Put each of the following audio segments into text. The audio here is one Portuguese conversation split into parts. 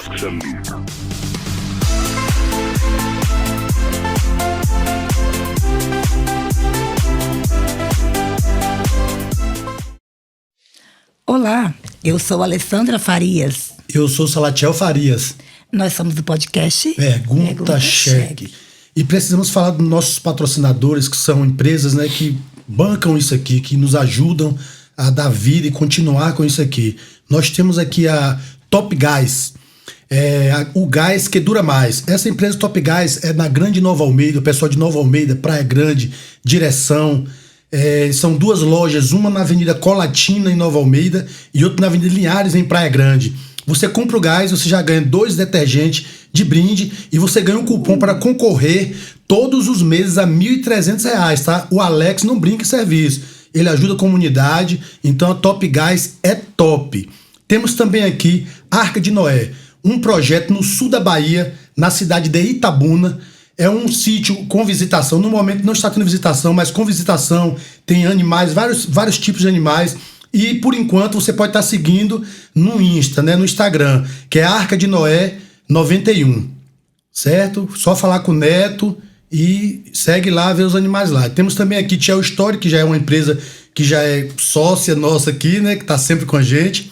Asks and Me. Olá, eu sou Alessandra Farias. Eu sou Salatiel Farias. Nós somos do podcast Pergunta Cheque. E precisamos falar dos nossos patrocinadores, que são empresas, né, que bancam isso aqui, que nos ajudam a dar vida e continuar com isso aqui. Nós temos aqui a Top Gás, o gás que dura mais. Essa empresa Top Gás é na Grande Nova Almeida, o pessoal de Nova Almeida, Praia Grande, Direção. São duas lojas, uma na Avenida Colatina, em Nova Almeida, e outra na Avenida Linhares, em Praia Grande. Você compra o gás, você já ganha 2 detergentes de brinde e você ganha um cupom para concorrer todos os meses a R$ 1.300, tá? O Alex não brinca em serviço. Ele ajuda a comunidade, então a Top Gás é top. Temos também aqui Arca de Noé, um projeto no sul da Bahia, na cidade de Itabuna. É um sítio com visitação. No momento não está tendo visitação, mas com visitação tem animais, vários tipos de animais. E por enquanto você pode estar seguindo no Insta, né, no Instagram, que é Arca de Noé 91, certo? Só falar com o Neto e segue lá, ver os animais lá. Temos também aqui Tchel Story, que já é uma empresa que já é sócia nossa aqui, né, que está sempre com a gente.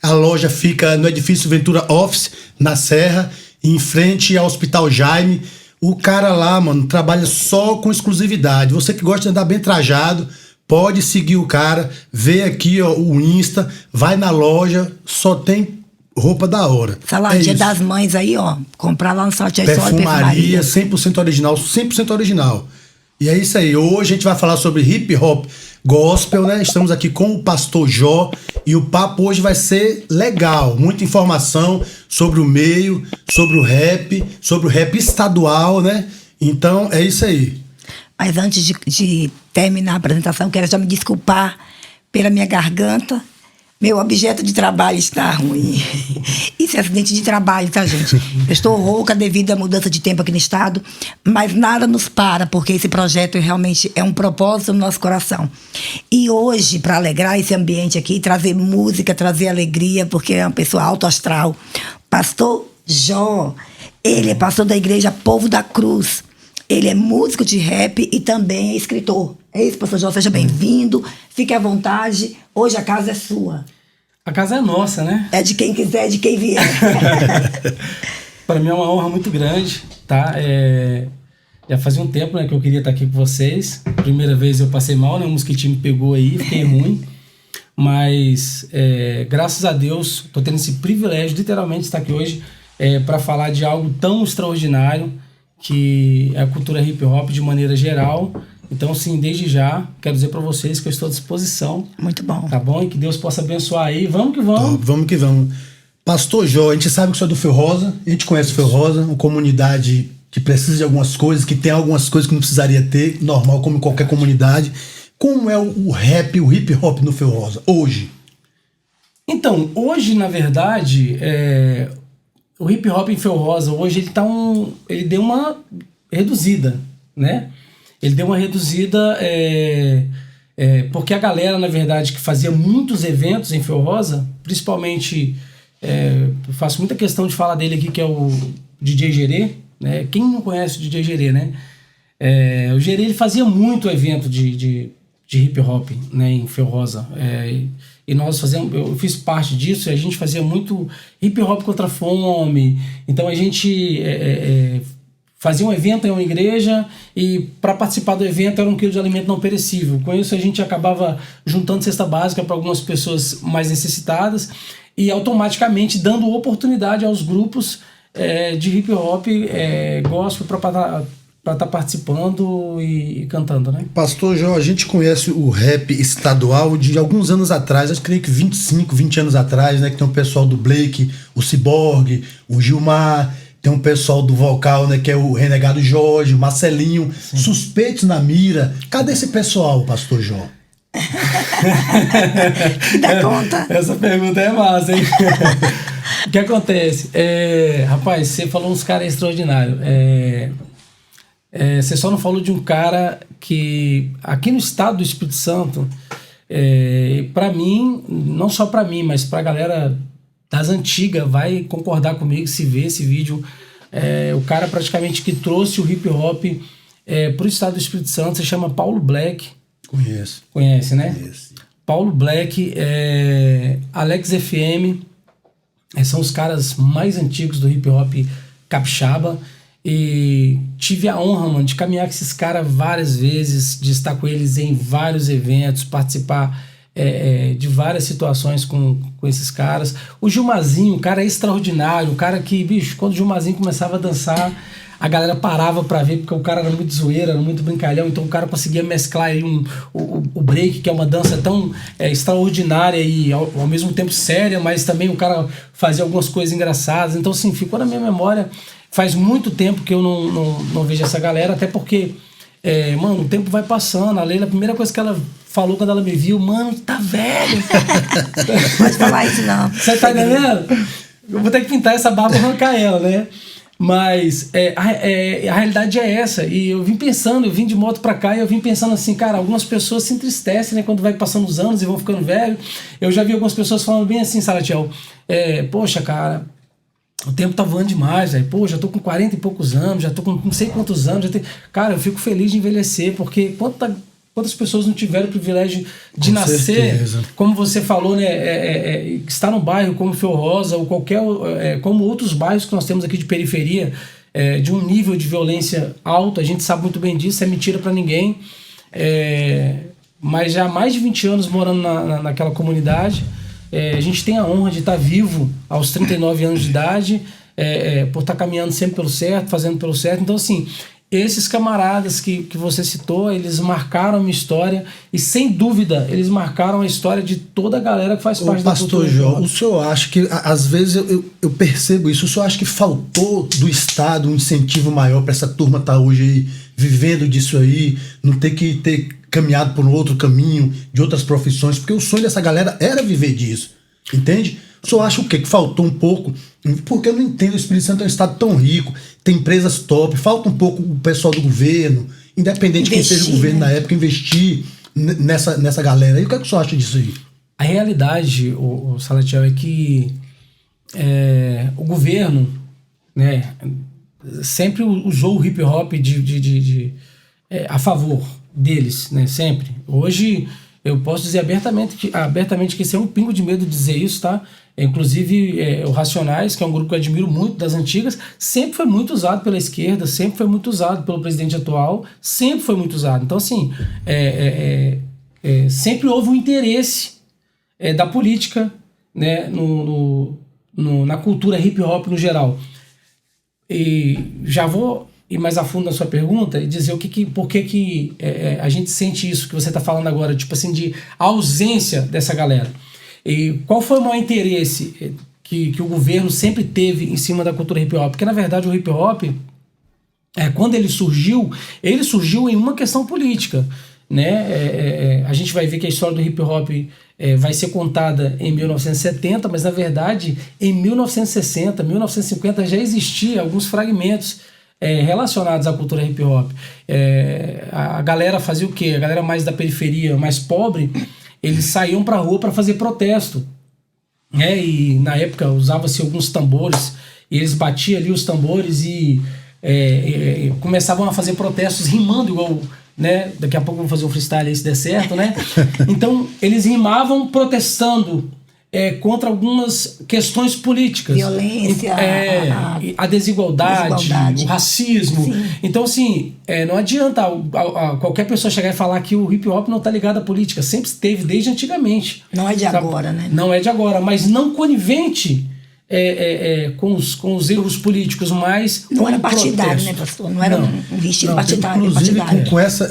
A loja fica no edifício Ventura Office, na Serra, em frente ao Hospital Jaime. O cara lá, mano, trabalha só com exclusividade. Você que gosta de andar bem trajado, pode seguir o cara, vê aqui, ó, o Insta, vai na loja, só tem roupa da hora. Dia das Mães aí, ó, comprar lá no Salatiel Story. Perfumaria 100% original, 100% original. E é isso aí. Hoje a gente vai falar sobre hip hop gospel, né? Estamos aqui com o Pastor Jó e o papo hoje vai ser legal. Muita informação sobre o meio, sobre o rap estadual, né? Então é isso aí. Mas antes de terminar a apresentação, quero já me desculpar pela minha garganta. Meu objeto de trabalho está ruim. Isso é acidente de trabalho, tá, gente? Eu estou rouca devido à mudança de tempo aqui no estado, mas nada nos para, porque esse projeto realmente é um propósito no nosso coração. E hoje, para alegrar esse ambiente aqui, trazer música, trazer alegria, porque é uma pessoa alto astral, Pastor Jó, ele é pastor da igreja Povo da Cruz. Ele é músico de rap e também é escritor. É isso, Pastor Jó, seja bem-vindo, fique à vontade. Hoje a casa é sua. A casa é nossa, né? É de quem quiser, de quem vier. Para mim é uma honra muito grande, tá? Já fazia um tempo, né, que eu queria estar aqui com vocês. Primeira vez eu passei mal, né? O mosquitinho me pegou aí, fiquei ruim. Mas, graças a Deus, tô tendo esse privilégio, literalmente, de estar aqui hoje para falar de algo tão extraordinário que é a cultura hip hop de maneira geral. Então, sim, desde já, quero dizer para vocês que eu estou à disposição. Muito bom. Tá bom? E que Deus possa abençoar aí. Vamos que vamos. Vamos que vamos. Pastor Jó, a gente sabe que o senhor é do Fio Rosa, a gente conhece o Fio Rosa, uma comunidade que precisa de algumas coisas, que tem algumas coisas que não precisaria ter, normal, como em qualquer comunidade. Como é o rap, o hip hop no Fio Rosa, hoje? Então, hoje, na verdade, o hip hop em Fio Rosa, hoje ele deu uma reduzida, né? Ele deu uma reduzida porque a galera, na verdade, que fazia muitos eventos em Fio Rosa, principalmente, eu faço muita questão de falar dele aqui, que é o DJ Gerê, né? Quem não conhece o DJ Gerê, né? O Gerê, ele fazia muito evento de hip hop, né, em Fio Rosa. E nós eu fiz parte disso, e a gente fazia muito hip hop contra a fome. Então a gente fazia um evento em uma igreja e para participar do evento era 1 quilo de alimento não perecível. Com isso a gente acabava juntando cesta básica para algumas pessoas mais necessitadas e automaticamente dando oportunidade aos grupos de hip hop gospel para estar participando e cantando, né? Pastor Jó, a gente conhece o rap estadual de alguns anos atrás, acho que creio que 25, 20 anos atrás, né? Que tem o pessoal do Blake, o Ciborgue, o Gilmar, tem um pessoal do vocal, né? Que é o Renegado Jorge, o Marcelinho, sim. Suspeitos na mira. Cadê esse pessoal, Pastor Jó? Dá conta? Essa pergunta é massa, hein? O que acontece? Rapaz, você falou uns caras extraordinários. Você só não falou de um cara que, aqui no estado do Espírito Santo, para mim, não só para mim, mas para a galera das antigas vai concordar comigo se ver esse vídeo. O cara praticamente que trouxe o hip hop pro estado do Espírito Santo se chama Paulo Black. Conhece, né? Conheço. Paulo Black, Alex FM, são os caras mais antigos do hip hop capixaba. E tive a honra, mano, de caminhar com esses caras várias vezes, de estar com eles em vários eventos, participar de várias situações com esses caras. O Gilmazinho, um cara extraordinário, um cara que, bicho, quando o Gilmazinho começava a dançar, a galera parava pra ver, porque o cara era muito zoeiro, era muito brincalhão, então o cara conseguia mesclar aí o break, que é uma dança tão extraordinária e ao mesmo tempo séria, mas também o cara fazia algumas coisas engraçadas. Então, assim, ficou na minha memória. Faz muito tempo que eu não vejo essa galera, até porque, mano, o tempo vai passando. A Leila, a primeira coisa que ela falou quando ela me viu, mano, tá velho. Pode falar isso, não. Você tá entendendo? Eu vou ter que pintar essa barba e arrancar ela, né? Mas a realidade é essa. E eu vim de moto pra cá e eu vim pensando assim, cara, algumas pessoas se entristecem, né, quando vai passando os anos e vão ficando velho. Eu já vi algumas pessoas falando bem assim, Salatiel, poxa, cara, o tempo tá voando demais, velho. Pô, já tô com 40 e poucos anos, já tô com não sei quantos anos. Cara, eu fico feliz de envelhecer, porque quantas pessoas não tiveram o privilégio de Com nascer, certeza. como você falou, né? Estar num bairro como Feu Rosa, ou como outros bairros que nós temos aqui de periferia, de um nível de violência alto, a gente sabe muito bem disso, é mentira pra ninguém. Mas já há mais de 20 anos morando naquela comunidade. A gente tem a honra de estar vivo aos 39 anos de idade, por estar caminhando sempre pelo certo, fazendo pelo certo. Então, assim, esses camaradas que você citou, eles marcaram a minha história e, sem dúvida, eles marcaram a história de toda a galera que faz parte da cultura. Pastor João, o senhor acha que, às vezes eu percebo isso, o senhor acha que faltou do Estado um incentivo maior para essa turma estar hoje aí, vivendo disso aí, não ter que ter caminhado por um outro caminho, de outras profissões, porque o sonho dessa galera era viver disso, entende? O senhor acha o quê? Que faltou um pouco? Porque eu não entendo, o Espírito Santo é um estado tão rico, tem empresas top, falta um pouco o pessoal do governo, independente de quem seja o governo na época, investir nessa galera. E o que é que o senhor acha disso aí? A realidade, o Salatiel, é que o governo, né, sempre usou o hip hop a favor deles, né, sempre. Hoje eu posso dizer abertamente que isso é um pingo de medo de dizer isso, tá? Inclusive o Racionais, que é um grupo que eu admiro muito das antigas, sempre foi muito usado pela esquerda, sempre foi muito usado pelo presidente atual, sempre foi muito usado. Então, assim, sempre houve um interesse da política, né, na cultura hip hop no geral. E já vou ir mais a fundo na sua pergunta e dizer por que a gente sente isso que você está falando agora, tipo assim, de ausência dessa galera. E qual foi o maior interesse que o governo sempre teve em cima da cultura hip hop? Porque, na verdade, o hip hop, quando ele surgiu em uma questão política, né? A gente vai ver que a história do hip hop vai ser contada em 1970, mas, na verdade, em 1960, 1950 já existia alguns fragmentos relacionados à cultura hip hop. A galera fazia o quê? A galera mais da periferia, mais pobre, eles saíam pra rua para fazer protesto. E na época usava-se alguns tambores, e eles batiam ali os tambores e começavam a fazer protestos rimando igual, né? Daqui a pouco vamos fazer um freestyle aí se der certo, né? Então eles rimavam protestando contra algumas questões políticas. Violência, a desigualdade, o racismo. Sim. Então, assim, não adianta qualquer pessoa chegar e falar que o hip hop não está ligado à política. Sempre esteve, desde antigamente. Não é de agora, né? Não é de agora, mas não conivente com os erros políticos, mas não era partidário, né, pastor? Não era um vestido partidário. Inclusive,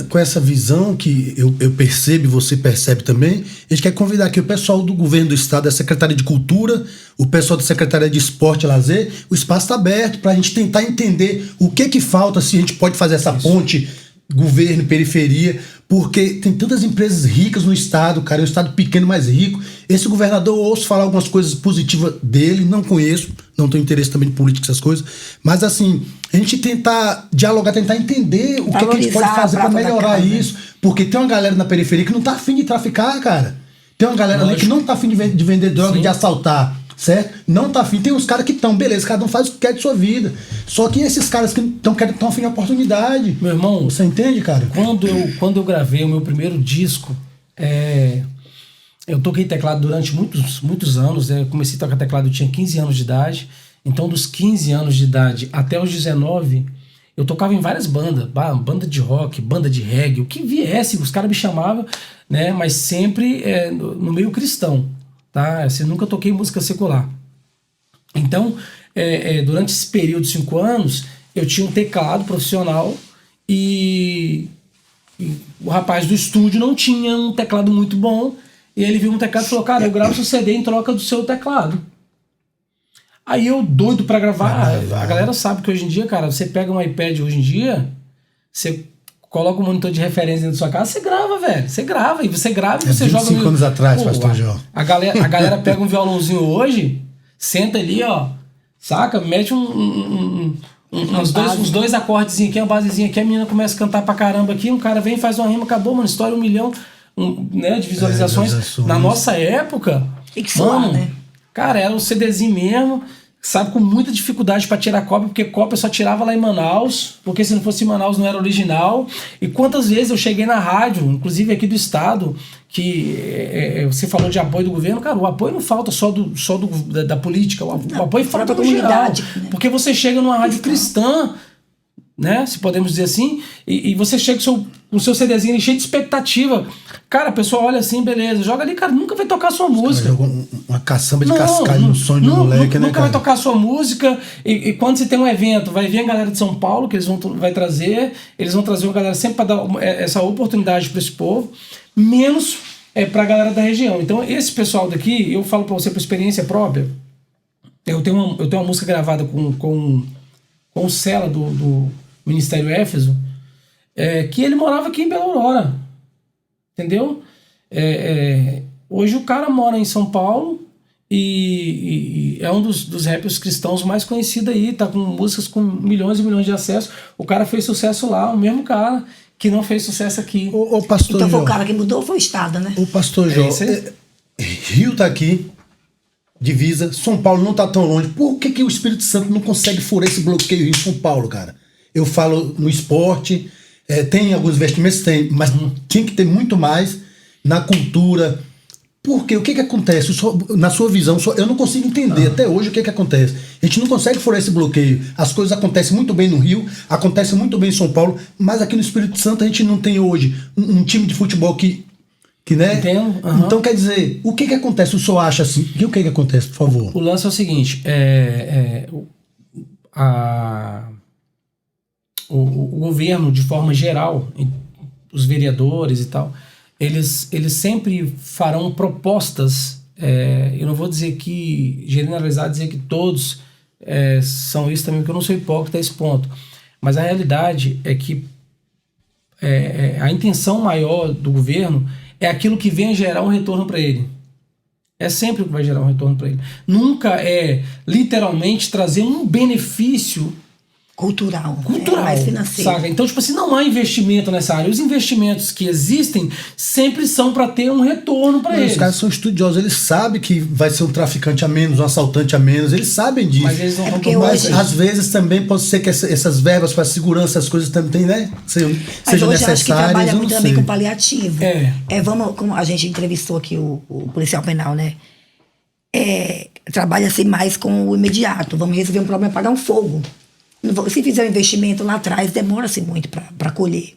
com essa visão que eu percebo e você percebe também, a gente quer convidar aqui o pessoal do governo do estado, da Secretaria de Cultura, o pessoal da Secretaria de Esporte e Lazer. O espaço está aberto para a gente tentar entender o que falta, se a gente pode fazer essa ponte governo e periferia, porque tem tantas empresas ricas no estado, cara, é um estado pequeno, mais rico. Esse governador, eu ouço falar algumas coisas positivas dele, não conheço, não tenho interesse também de política, essas coisas, mas assim, a gente tentar dialogar, tentar entender o que a gente pode fazer para melhorar isso, porque tem uma galera na periferia que não tá afim de traficar, cara. Tem uma galera ali que não tá afim de vender droga, de assaltar. certo? Não tá afim. Tem uns caras que estão, beleza, cada um faz o que quer de sua vida. Só que esses caras que estão afim de oportunidade. Meu irmão, você entende, cara? Quando eu gravei o meu primeiro disco, eu toquei teclado durante muitos anos, né? Eu comecei a tocar teclado, eu tinha 15 anos de idade. Então, dos 15 anos de idade até os 19, eu tocava em várias bandas. Banda de rock, banda de reggae, o que viesse, os caras me chamavam, né? Mas sempre no meio cristão, tá? Assim, nunca toquei música secular. Então, durante esse período de 5 anos, eu tinha um teclado profissional e o rapaz do estúdio não tinha um teclado muito bom. E ele viu um teclado e falou, cara, eu gravo seu CD em troca do seu teclado. Aí eu, doido pra gravar, a galera sabe que hoje em dia, cara, você pega um iPad hoje em dia, você coloca um monitor de referência dentro da sua casa, você grava, velho. Você grava, e você grava e você joga... 5 anos atrás, pastor João. A galera pega um violãozinho hoje, senta ali, ó, saca? Mete uns dois acordezinhos aqui, uma basezinha aqui, a menina começa a cantar pra caramba aqui, um cara vem, faz uma rima, acabou, mano, estoura 1 milhão né, de visualizações. Na nossa época, mano, né? Cara, era um CDzinho mesmo, sabe, com muita dificuldade pra tirar cópia, porque cópia só tirava lá em Manaus, porque se não fosse em Manaus não era original. E quantas vezes eu cheguei na rádio, inclusive aqui do estado, que você falou de apoio do governo, cara, o apoio não falta só da política, o apoio falta da comunidade, né? Porque você chega numa rádio cristã, né, se podemos dizer assim, e você chega com o seu CDzinho cheio de expectativa. Cara, a pessoa olha assim, beleza, joga ali, cara, nunca vai tocar a sua música. Uma caçamba de cascalho no sonho do moleque, né, nunca vai tocar a sua música. E quando você tem um evento, vai vir a galera de São Paulo, que eles vão trazer uma galera sempre para dar essa oportunidade para esse povo, menos para a galera da região. Então, esse pessoal daqui, eu falo para você por experiência própria, eu tenho uma música gravada com o Cela do Ministério Éfeso, que ele morava aqui em Belo Aurora, entendeu? Hoje o cara mora em São Paulo e é um dos rappers cristãos mais conhecidos aí, tá com músicas com milhões e milhões de acessos. O cara fez sucesso lá, o mesmo cara que não fez sucesso aqui. O pastor então João, foi o cara que mudou, foi o Estado, né? O pastor João, Rio tá aqui, divisa, São Paulo não tá tão longe. Por que o Espírito Santo não consegue furar esse bloqueio em São Paulo, cara? Eu falo no esporte, tem alguns investimentos, tem, mas tinha que ter muito mais na cultura. Porque o que acontece? Na sua visão, eu não consigo entender até hoje o que acontece. A gente não consegue furar esse bloqueio. As coisas acontecem muito bem no Rio, acontecem muito bem em São Paulo, mas aqui no Espírito Santo a gente não tem hoje um time de futebol que né? Então, quer dizer, o que acontece? O senhor acha assim? O que acontece, por favor? O lance é o seguinte, o governo, de forma geral, os vereadores e tal, eles sempre farão propostas, eu não vou dizer que, generalizar, dizer que todos são isso também, porque eu não sou hipócrita a esse ponto, mas a realidade é que a intenção maior do governo é aquilo que vem gerar um retorno para ele. É sempre o que vai gerar um retorno para ele. Nunca literalmente trazer um benefício cultural, mais financeiro. Saca? Então, tipo assim, não há investimento nessa área. Os investimentos que existem sempre são para ter um retorno para eles. Os caras são estudiosos, eles sabem que vai ser um traficante a menos, um assaltante a menos, eles sabem disso. Mas eles não mas às vezes também pode ser que essas verbas para segurança, as coisas também, né, sejam necessárias. Acho que trabalha muito também com paliativo. Vamos, como a gente entrevistou aqui o policial penal, né? Trabalha-se mais com o imediato. Vamos resolver um problema, pagar um fogo. Se fizer um investimento lá atrás, demora-se muito para colher.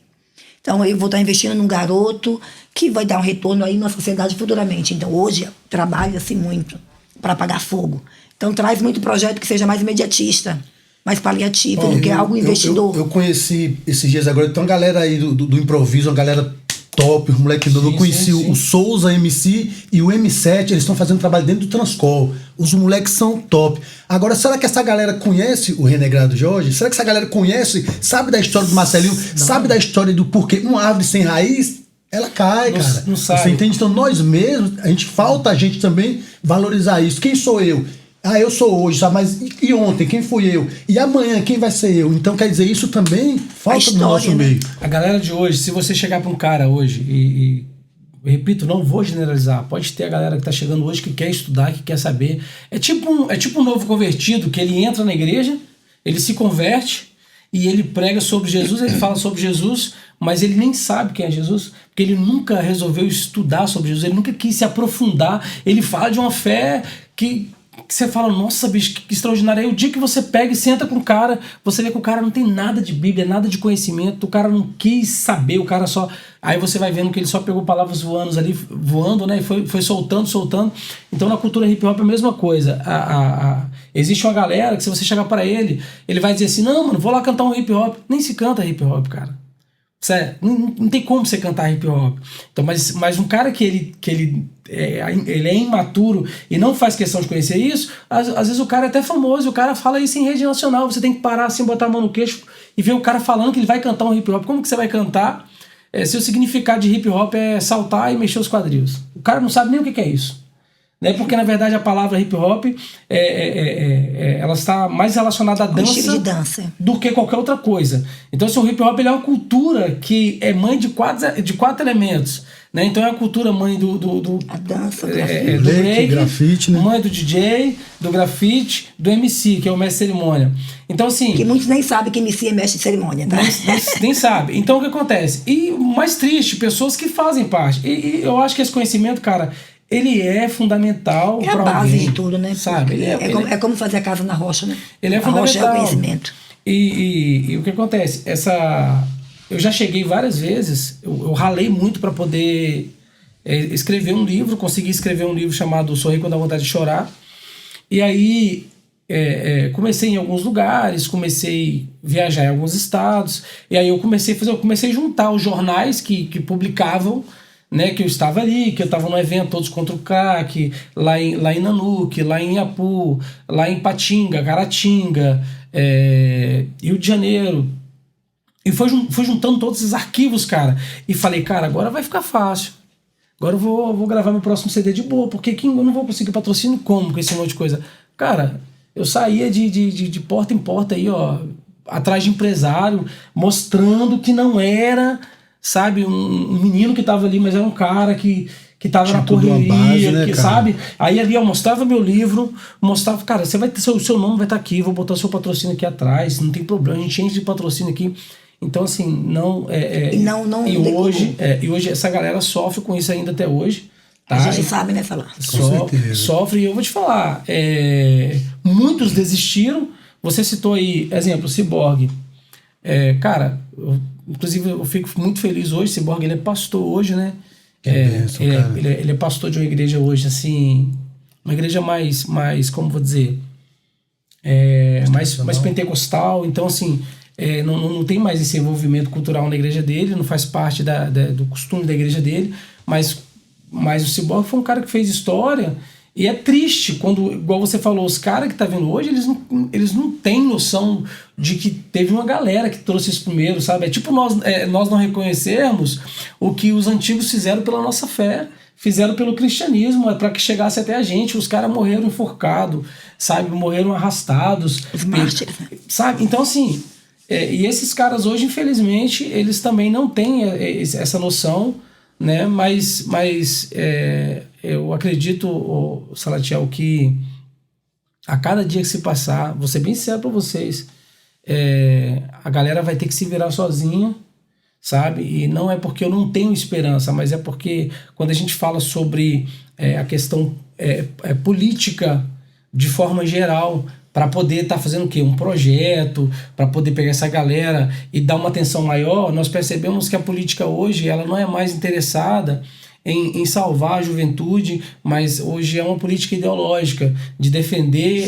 Então, eu vou estar investindo num garoto que vai dar um retorno aí na sociedade futuramente. Então, hoje, trabalha-se muito para apagar fogo. Então, traz muito projeto que seja mais imediatista, mais paliativo, do que algo investidor. Eu conheci esses dias agora, tem uma galera aí do improviso, uma galera top, os moleques novo. Eu conheci o Souza MC e o M7, eles estão fazendo trabalho dentro do Transcol. Os moleques são top. Agora, será que essa galera conhece o Renegado Jorge? Será que essa galera conhece, sabe da história do Marcelinho? Não. Sabe da história do porquê uma árvore sem raiz, ela cai, cara. Não sabe. Você entende? Então, nós mesmos, falta a gente também valorizar isso. Quem sou eu? Eu sou hoje, sabe? Mas e ontem? Quem fui eu? E amanhã, quem vai ser eu? Então, quer dizer, isso também falta no nosso meio. A galera de hoje, se você chegar pra um cara hoje Eu repito, não vou generalizar. Pode ter a galera que tá chegando hoje que quer estudar, que quer saber. É tipo um novo convertido, que ele entra na igreja, ele se converte e ele prega sobre Jesus, ele fala sobre Jesus, mas ele nem sabe quem é Jesus, porque ele nunca resolveu estudar sobre Jesus, ele nunca quis se aprofundar. Ele fala de uma fé que você fala, nossa, bicho, que extraordinário. Aí o dia que você pega e senta com o cara, você vê que o cara não tem nada de Bíblia, nada de conhecimento, o cara não quis saber, o cara só... Aí você vai vendo que ele só pegou palavras voando, né? E foi soltando. Então na cultura hip hop é a mesma coisa. Existe uma galera que se você chegar para ele vai dizer assim, não, mano, vou lá cantar um hip hop. Nem se canta hip hop, cara. Sério, não tem como você cantar hip hop. Então, mas um cara que ele é imaturo e não faz questão de conhecer isso, às vezes o cara é até famoso, o cara fala isso em rede nacional, você tem que parar assim, botar a mão no queixo e ver o cara falando que ele vai cantar um hip hop. Como que você vai cantar se o significado de hip hop é saltar e mexer os quadris? O cara não sabe nem o que é isso. Né? Porque na verdade a palavra hip hop ela está mais relacionada à dança, estilo de dança do que qualquer outra coisa. Então assim, o hip hop ele é uma cultura que é mãe de quatro elementos, né? Então é a cultura mãe a dança, do break, grafite, né? mãe do DJ, do grafite, do MC, que é o mestre de cerimônia. Então assim, que muitos nem sabem que MC é mestre de cerimônia, tá? nem sabe. Então o que acontece? E o mais triste, pessoas que fazem parte. E eu acho que esse conhecimento, cara, ele é fundamental para alguém. É a base de tudo, né? Sabe? É como fazer a casa na rocha, né? Ele é a fundamental. rocha é o conhecimento. E o que acontece? Eu já cheguei várias vezes, eu ralei muito para poder escrever um livro, consegui escrever um livro chamado Sorrir Quando Dá Vontade de Chorar. E aí comecei em alguns lugares, comecei a viajar em alguns estados, e aí eu comecei a juntar os jornais que publicavam, né, que eu estava ali, que eu estava no evento Todos contra o Crack, lá em Nanuque, lá em Iapu, lá em Patinga, Caratinga, Rio de Janeiro. E fui juntando todos esses arquivos, cara. E falei, cara, agora vai ficar fácil. Agora eu vou gravar meu próximo CD de boa, porque eu não vou conseguir patrocínio como com esse monte de coisa. Cara, eu saía de porta em porta aí, ó, atrás de empresário, mostrando que não era... Sabe, um menino que tava ali, mas era um cara que tava na correria, base, né, sabe? Aí ali eu mostrava meu livro, mostrava, cara, você vai ter seu nome vai estar aqui, vou botar seu patrocínio aqui atrás, não tem problema, a gente enche de patrocínio aqui. Então, assim, e hoje essa galera sofre com isso ainda até hoje. Tá? A gente sabe, né, falar. Sofre, e eu vou te falar, muitos desistiram. Você citou aí, exemplo, Cyborg. Cara, inclusive eu fico muito feliz hoje. Cyborg, ele é pastor hoje, né? Ele é pastor de uma igreja hoje, assim, uma igreja mais como vou dizer, mais pentecostal. Então, assim, não tem mais esse envolvimento cultural na igreja dele, não faz parte do costume da igreja dele, mas o Cyborg foi um cara que fez história. E é triste quando, igual você falou, os caras que tá vendo hoje, eles não têm noção de que teve uma galera que trouxe isso primeiro, sabe? É tipo nós não reconhecermos o que os antigos fizeram pela nossa fé, fizeram pelo cristianismo, para que chegasse até a gente. Os caras morreram enforcados, sabe? Morreram arrastados. Os mártires, né? Sabe? Então, assim, e esses caras hoje, infelizmente, eles também não têm essa noção, né? Mas eu acredito, Salatiel, que a cada dia que se passar, vou ser bem sincero para vocês, a galera vai ter que se virar sozinha, sabe? E não é porque eu não tenho esperança, mas é porque quando a gente fala sobre a questão política de forma geral, para poder estar fazendo o quê? Um projeto, para poder pegar essa galera e dar uma atenção maior, nós percebemos que a política hoje ela não é mais interessada em salvar a juventude, mas hoje é uma política ideológica de defender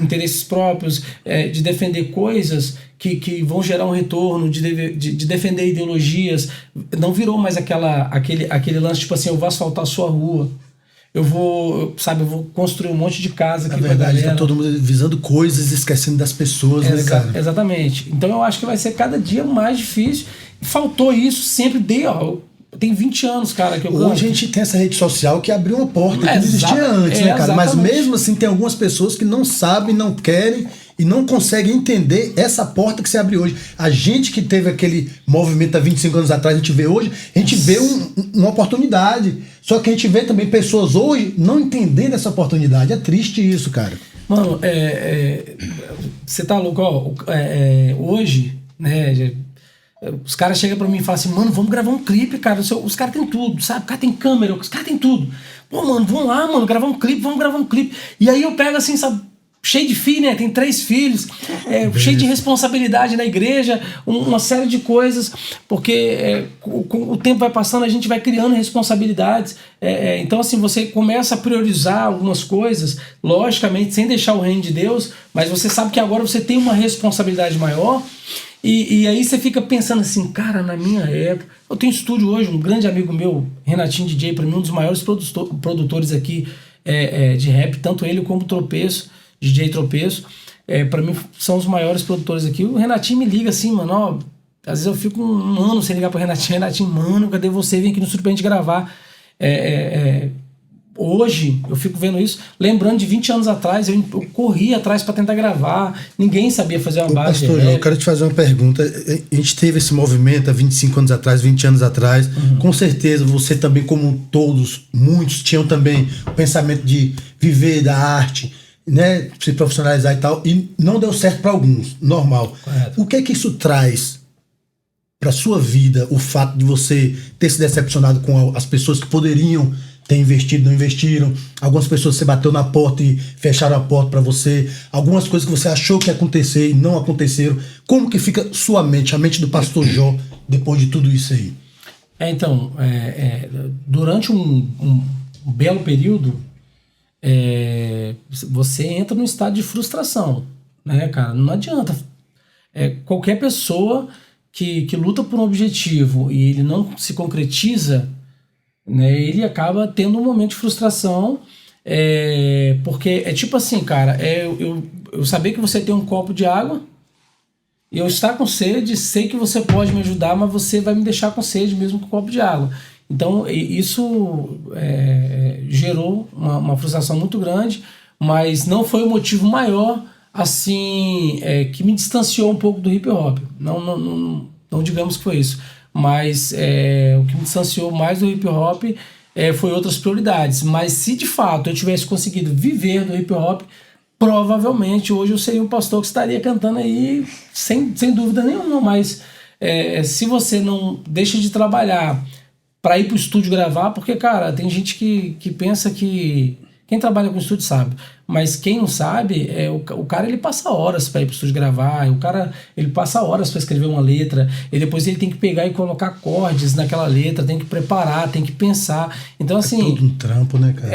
interesses próprios, de defender coisas que vão gerar um retorno, de defender ideologias. Não virou mais aquele lance tipo assim, eu vou asfaltar a sua rua. Eu vou construir um monte de casa aqui. Na verdade, tá todo mundo visando coisas e esquecendo das pessoas, né, cara? Exatamente. Então eu acho que vai ser cada dia mais difícil. Faltou isso sempre Tem 20 anos, cara, que eu canto. Hoje a gente tem essa rede social que abriu uma porta que não existia antes, né, cara? Mas mesmo assim tem algumas pessoas que não sabem, não querem e não conseguem entender essa porta que se abre hoje. A gente que teve aquele movimento há 25 anos atrás, a gente vê hoje, a gente vê uma oportunidade. Só que a gente vê também pessoas hoje não entendendo essa oportunidade. É triste isso, cara. Mano, você tá louco, ó, hoje, né, os caras chegam pra mim e falam assim, mano, vamos gravar um clipe, cara, os caras tem tudo, sabe, o cara tem câmera, os caras tem tudo. Pô, mano, vamos lá, mano, vamos gravar um clipe. E aí eu pego assim, sabe, cheio de filho, né, tem 3 filhos, cheio de responsabilidade na igreja, uma série de coisas, porque com o tempo vai passando, a gente vai criando responsabilidades, então assim, você começa a priorizar algumas coisas, logicamente, sem deixar o reino de Deus, mas você sabe que agora você tem uma responsabilidade maior, e aí você fica pensando assim, cara, na minha época, eu tenho estúdio hoje, um grande amigo meu, Renatinho DJ, para mim um dos maiores produtores aqui de rap, tanto ele como o Tropeço, DJ Tropeço, pra mim são os maiores produtores aqui. O Renatinho me liga assim, mano, ó, às vezes eu fico um ano sem ligar pro Renatinho, mano, cadê você? Vem aqui no estúdio pra gente gravar. Hoje, eu fico vendo isso, lembrando de 20 anos atrás, eu corri atrás pra tentar gravar, ninguém sabia fazer uma base. Pastor, eu quero te fazer uma pergunta. A gente teve esse movimento há 25 anos atrás, 20 anos atrás, com certeza você também, como todos, muitos, tinham também o pensamento de viver da arte, né, se profissionalizar e tal, e não deu certo para alguns, normal. Correto. O que é que isso traz para sua vida, o fato de você ter se decepcionado com as pessoas que poderiam ter investido, não investiram, algumas pessoas você bateu na porta e fecharam a porta para você, algumas coisas que você achou que ia acontecer e não aconteceram. Como que fica sua mente, a mente do pastor Jó, depois de tudo isso aí? Então, durante um belo período, você entra num estado de frustração, né, cara? Não adianta. Qualquer pessoa que luta por um objetivo e ele não se concretiza, né, ele acaba tendo um momento de frustração, porque é tipo assim, cara, eu saber que você tem um copo de água e eu estar com sede, sei que você pode me ajudar, mas você vai me deixar com sede mesmo com o copo de água. Então, isso gerou uma frustração muito grande, mas não foi o motivo maior, assim, que me distanciou um pouco do hip hop. Não digamos que foi isso. Mas o que me distanciou mais do hip hop foi outras prioridades. Mas se de fato eu tivesse conseguido viver do hip hop, provavelmente hoje eu seria um pastor que estaria cantando aí sem dúvida nenhuma. Mas se você não deixa de trabalhar para ir pro estúdio gravar, porque, cara, tem gente que pensa que... Quem trabalha com estúdio sabe, mas quem não sabe, o cara ele passa horas para ir pro estúdio gravar, o cara ele passa horas para escrever uma letra, e depois ele tem que pegar e colocar acordes naquela letra, tem que preparar, tem que pensar. Então, assim... É todo um trampo, né, cara?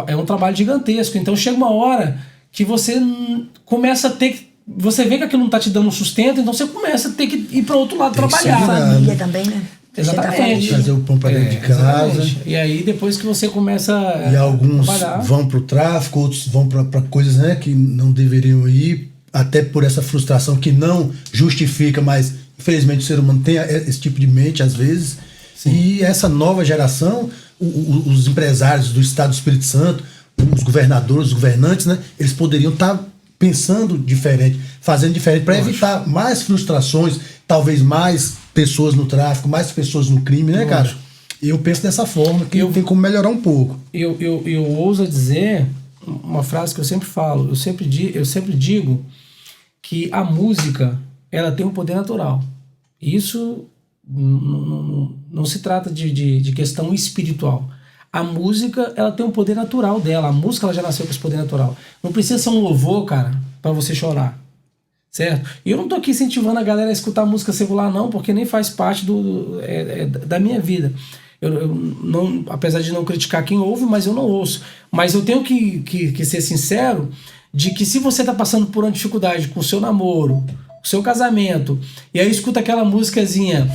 É um trabalho gigantesco. Então chega uma hora que você começa a ter que... Você vê que aquilo não tá te dando sustento, então você começa a ter que ir para outro lado trabalhar. Família também, né? Exatamente. Trazer o pão para dentro de casa. Exatamente. E aí depois que você começa e alguns trabalhar, vão para o tráfico, outros vão para coisas, né, que não deveriam ir, até por essa frustração que não justifica, mas infelizmente o ser humano tem esse tipo de mente às vezes. Sim. E essa nova geração, os empresários do Estado do Espírito Santo, os governadores, os governantes, né, eles poderiam estar pensando diferente, fazendo diferente para evitar mais frustrações, talvez mais pessoas no tráfico, mais pessoas no crime, né, cara? Eu penso dessa forma, que tem como melhorar um pouco. Eu ouso dizer uma frase que eu sempre falo, eu sempre digo que a música, ela tem um poder natural. Isso não se trata de questão espiritual. A música, ela tem um poder natural dela. A música, ela já nasceu com esse poder natural. Não precisa ser um louvor, cara, pra você chorar. Certo? E eu não tô aqui incentivando a galera a escutar música secular, não, porque nem faz parte da minha vida. Eu não, apesar de não criticar quem ouve, mas eu não ouço. Mas eu tenho que ser sincero de que se você tá passando por uma dificuldade com o seu namoro, com o seu casamento, e aí escuta aquela musicazinha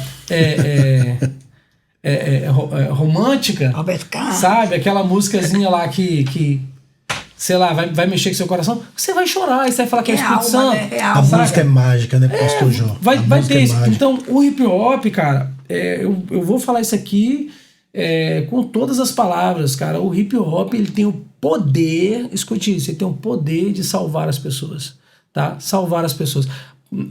romântica, sabe? Aquela musicazinha lá que sei lá, vai mexer com seu coração, você vai chorar, e você vai falar que é o Espírito Santo. Né? A música é mágica, né, pastor João? Vai ter isso. Então, o hip hop, cara, eu vou falar isso aqui com todas as palavras, cara. O hip hop, ele tem o poder, escute isso, ele tem o poder de salvar as pessoas, tá? Salvar as pessoas.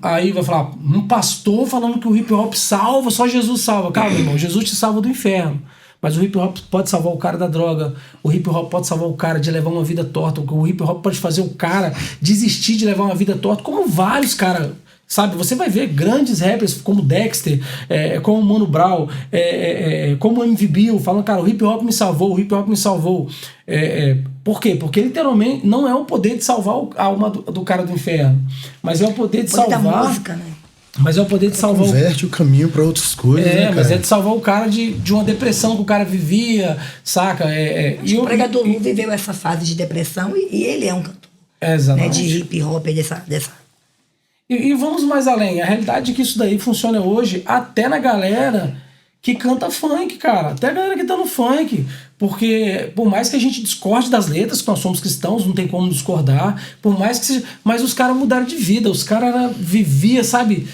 Aí vai falar, um pastor falando que o hip hop salva, só Jesus salva. Calma, irmão, Jesus te salva do inferno. Mas o hip hop pode salvar o cara da droga, o hip hop pode salvar o cara de levar uma vida torta, o hip hop pode fazer o cara desistir de levar uma vida torta, como vários, cara. Sabe, você vai ver grandes rappers como Dexter, como Mano Brown, como MV Bill, falando, cara, o hip hop me salvou, o hip hop me salvou. Por quê? Porque literalmente não é o poder de salvar a alma do cara do inferno, mas é o poder de salvar... da música, né? Mas é o poder de salvar... Converte o caminho para outras coisas, né, cara? Mas é de salvar o cara de uma depressão que o cara vivia, saca? O pregador Lu viveu essa fase de depressão e ele é um cantor. Exatamente. Né, de hip hop, dessa... E vamos mais além. A realidade é que isso daí funciona hoje até na galera que canta funk, cara. Até a galera que tá no funk. Porque por mais que a gente discorde das letras, que nós somos cristãos, não tem como discordar. Por mais que seja... Mas os caras mudaram de vida. Os caras viviam, sabe...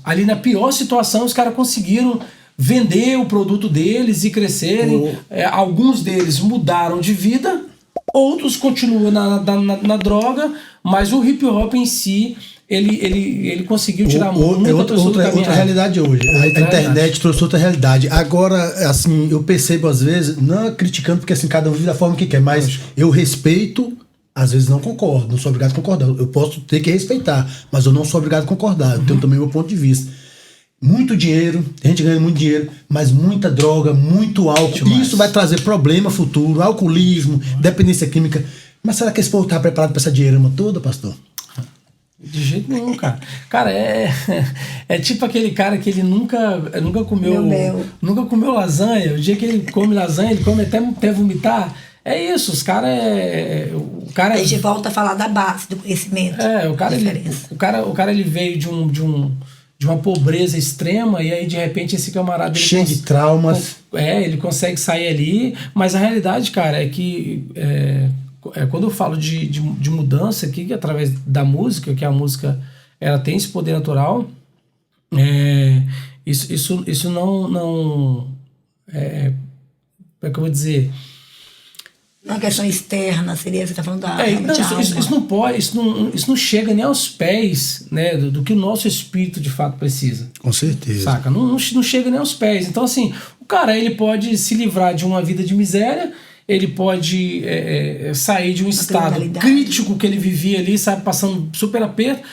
ali na pior situação, os caras conseguiram vender o produto deles e crescerem. Alguns deles mudaram de vida, outros continuam na droga, mas o hip hop em si, ele conseguiu tirar muita pessoa do caminho. Outra realidade hoje. A internet trouxe outra realidade. Agora, assim, eu percebo às vezes, não criticando, porque assim, cada um vive da forma que quer, mas eu respeito. Às vezes não concordo, não sou obrigado a concordar. Eu posso ter que respeitar, mas eu não sou obrigado a concordar. Eu tenho também o meu ponto de vista. Muito dinheiro, tem gente ganhando muito dinheiro, mas muita droga, muito álcool. Demais. Isso vai trazer problema futuro, alcoolismo, dependência química. Mas será que esse povo está preparado para essa dinheirama toda, pastor? De jeito nenhum, cara. Cara, é tipo aquele cara que ele nunca comeu lasanha. O dia que ele come lasanha, ele come até vomitar. É isso, os caras A gente volta a falar da base, do conhecimento. O cara ele veio de uma pobreza extrema e aí de repente esse camarada... Cheio de traumas. Ele consegue sair ali, mas a realidade, cara, é que quando eu falo de mudança aqui, que através da música, que a música ela tem esse poder natural, isso não como é que eu vou dizer... Uma questão externa, seria você está falando da alma. Isso não pode, isso não chega nem aos pés, né, do que o nosso espírito de fato precisa. Com certeza. Saca? Não chega nem aos pés. Então, assim, o cara ele pode se livrar de uma vida de miséria, ele pode sair de um estado crítico que ele vivia ali, sabe, passando super aperto,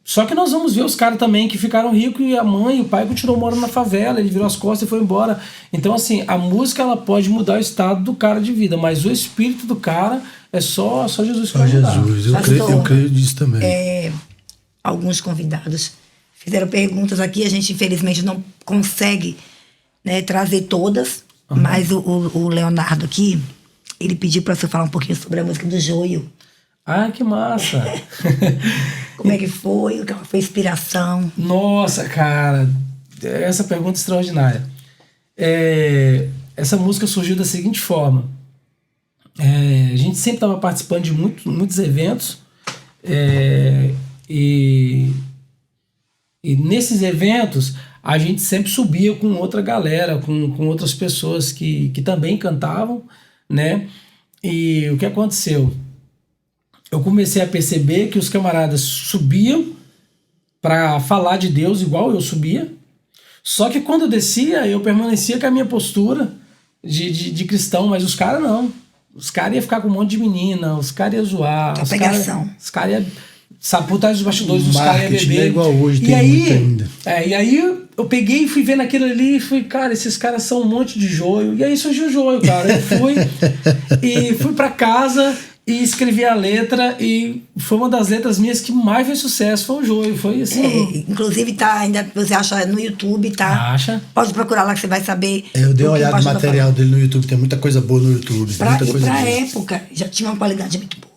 só que nós vamos ver os caras também que ficaram ricos e a mãe e o pai continuou morando na favela, ele virou as costas e foi embora. Então, assim, a música ela pode mudar o estado do cara de vida, mas o espírito do cara é só Jesus que vai mudar. Eu creio nisso também. Alguns convidados fizeram perguntas aqui, a gente infelizmente não consegue, né, trazer todas, mas o Leonardo aqui, ele pediu para você falar um pouquinho sobre a música do Joio. Ah, que massa! Como é que foi? O que foi a inspiração? Nossa, cara, essa pergunta é extraordinária. Essa música surgiu da seguinte forma. A gente sempre estava participando de muitos eventos e nesses eventos a gente sempre subia com outra galera, com outras pessoas que também cantavam, né? E o que aconteceu? Eu comecei a perceber que os camaradas subiam para falar de Deus igual eu subia, só que quando eu descia, eu permanecia com a minha postura de cristão, mas os caras não. Os caras iam ficar com um monte de menina, os caras iam zoar. Os caras iam... Sabe, por trás dos bastidores, os caras iam beber. Não é igual hoje, tem muito ainda. E aí eu peguei e fui vendo aquilo ali e fui, cara, esses caras são um monte de joio. E aí surgiu o joio, cara. Eu fui pra casa... E escrevi a letra e foi uma das letras minhas que mais fez sucesso, foi o Joio, foi assim. Inclusive ainda você acha no YouTube, tá? Acha? Pode procurar lá que você vai saber. Eu dei uma olhada no material dele no YouTube, tem muita coisa boa no YouTube. Pra época, já tinha uma qualidade muito boa.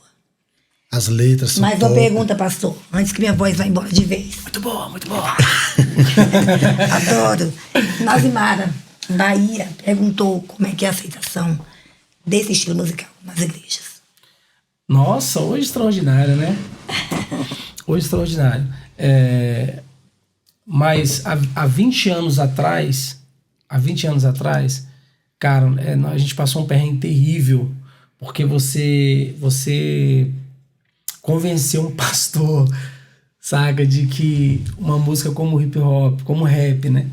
As letras são Mas uma pergunta, pastor, antes que minha voz vá embora de vez. Muito boa, muito boa. Adoro. Nazimara, Bahia, perguntou como é que é a aceitação desse estilo musical nas igrejas. Nossa, hoje extraordinário, né? Hoje extraordinário. Mas há 20 anos atrás, cara, a gente passou um perrengue terrível, porque você convenceu um pastor, saca, de que uma música como hip hop, como rap, né,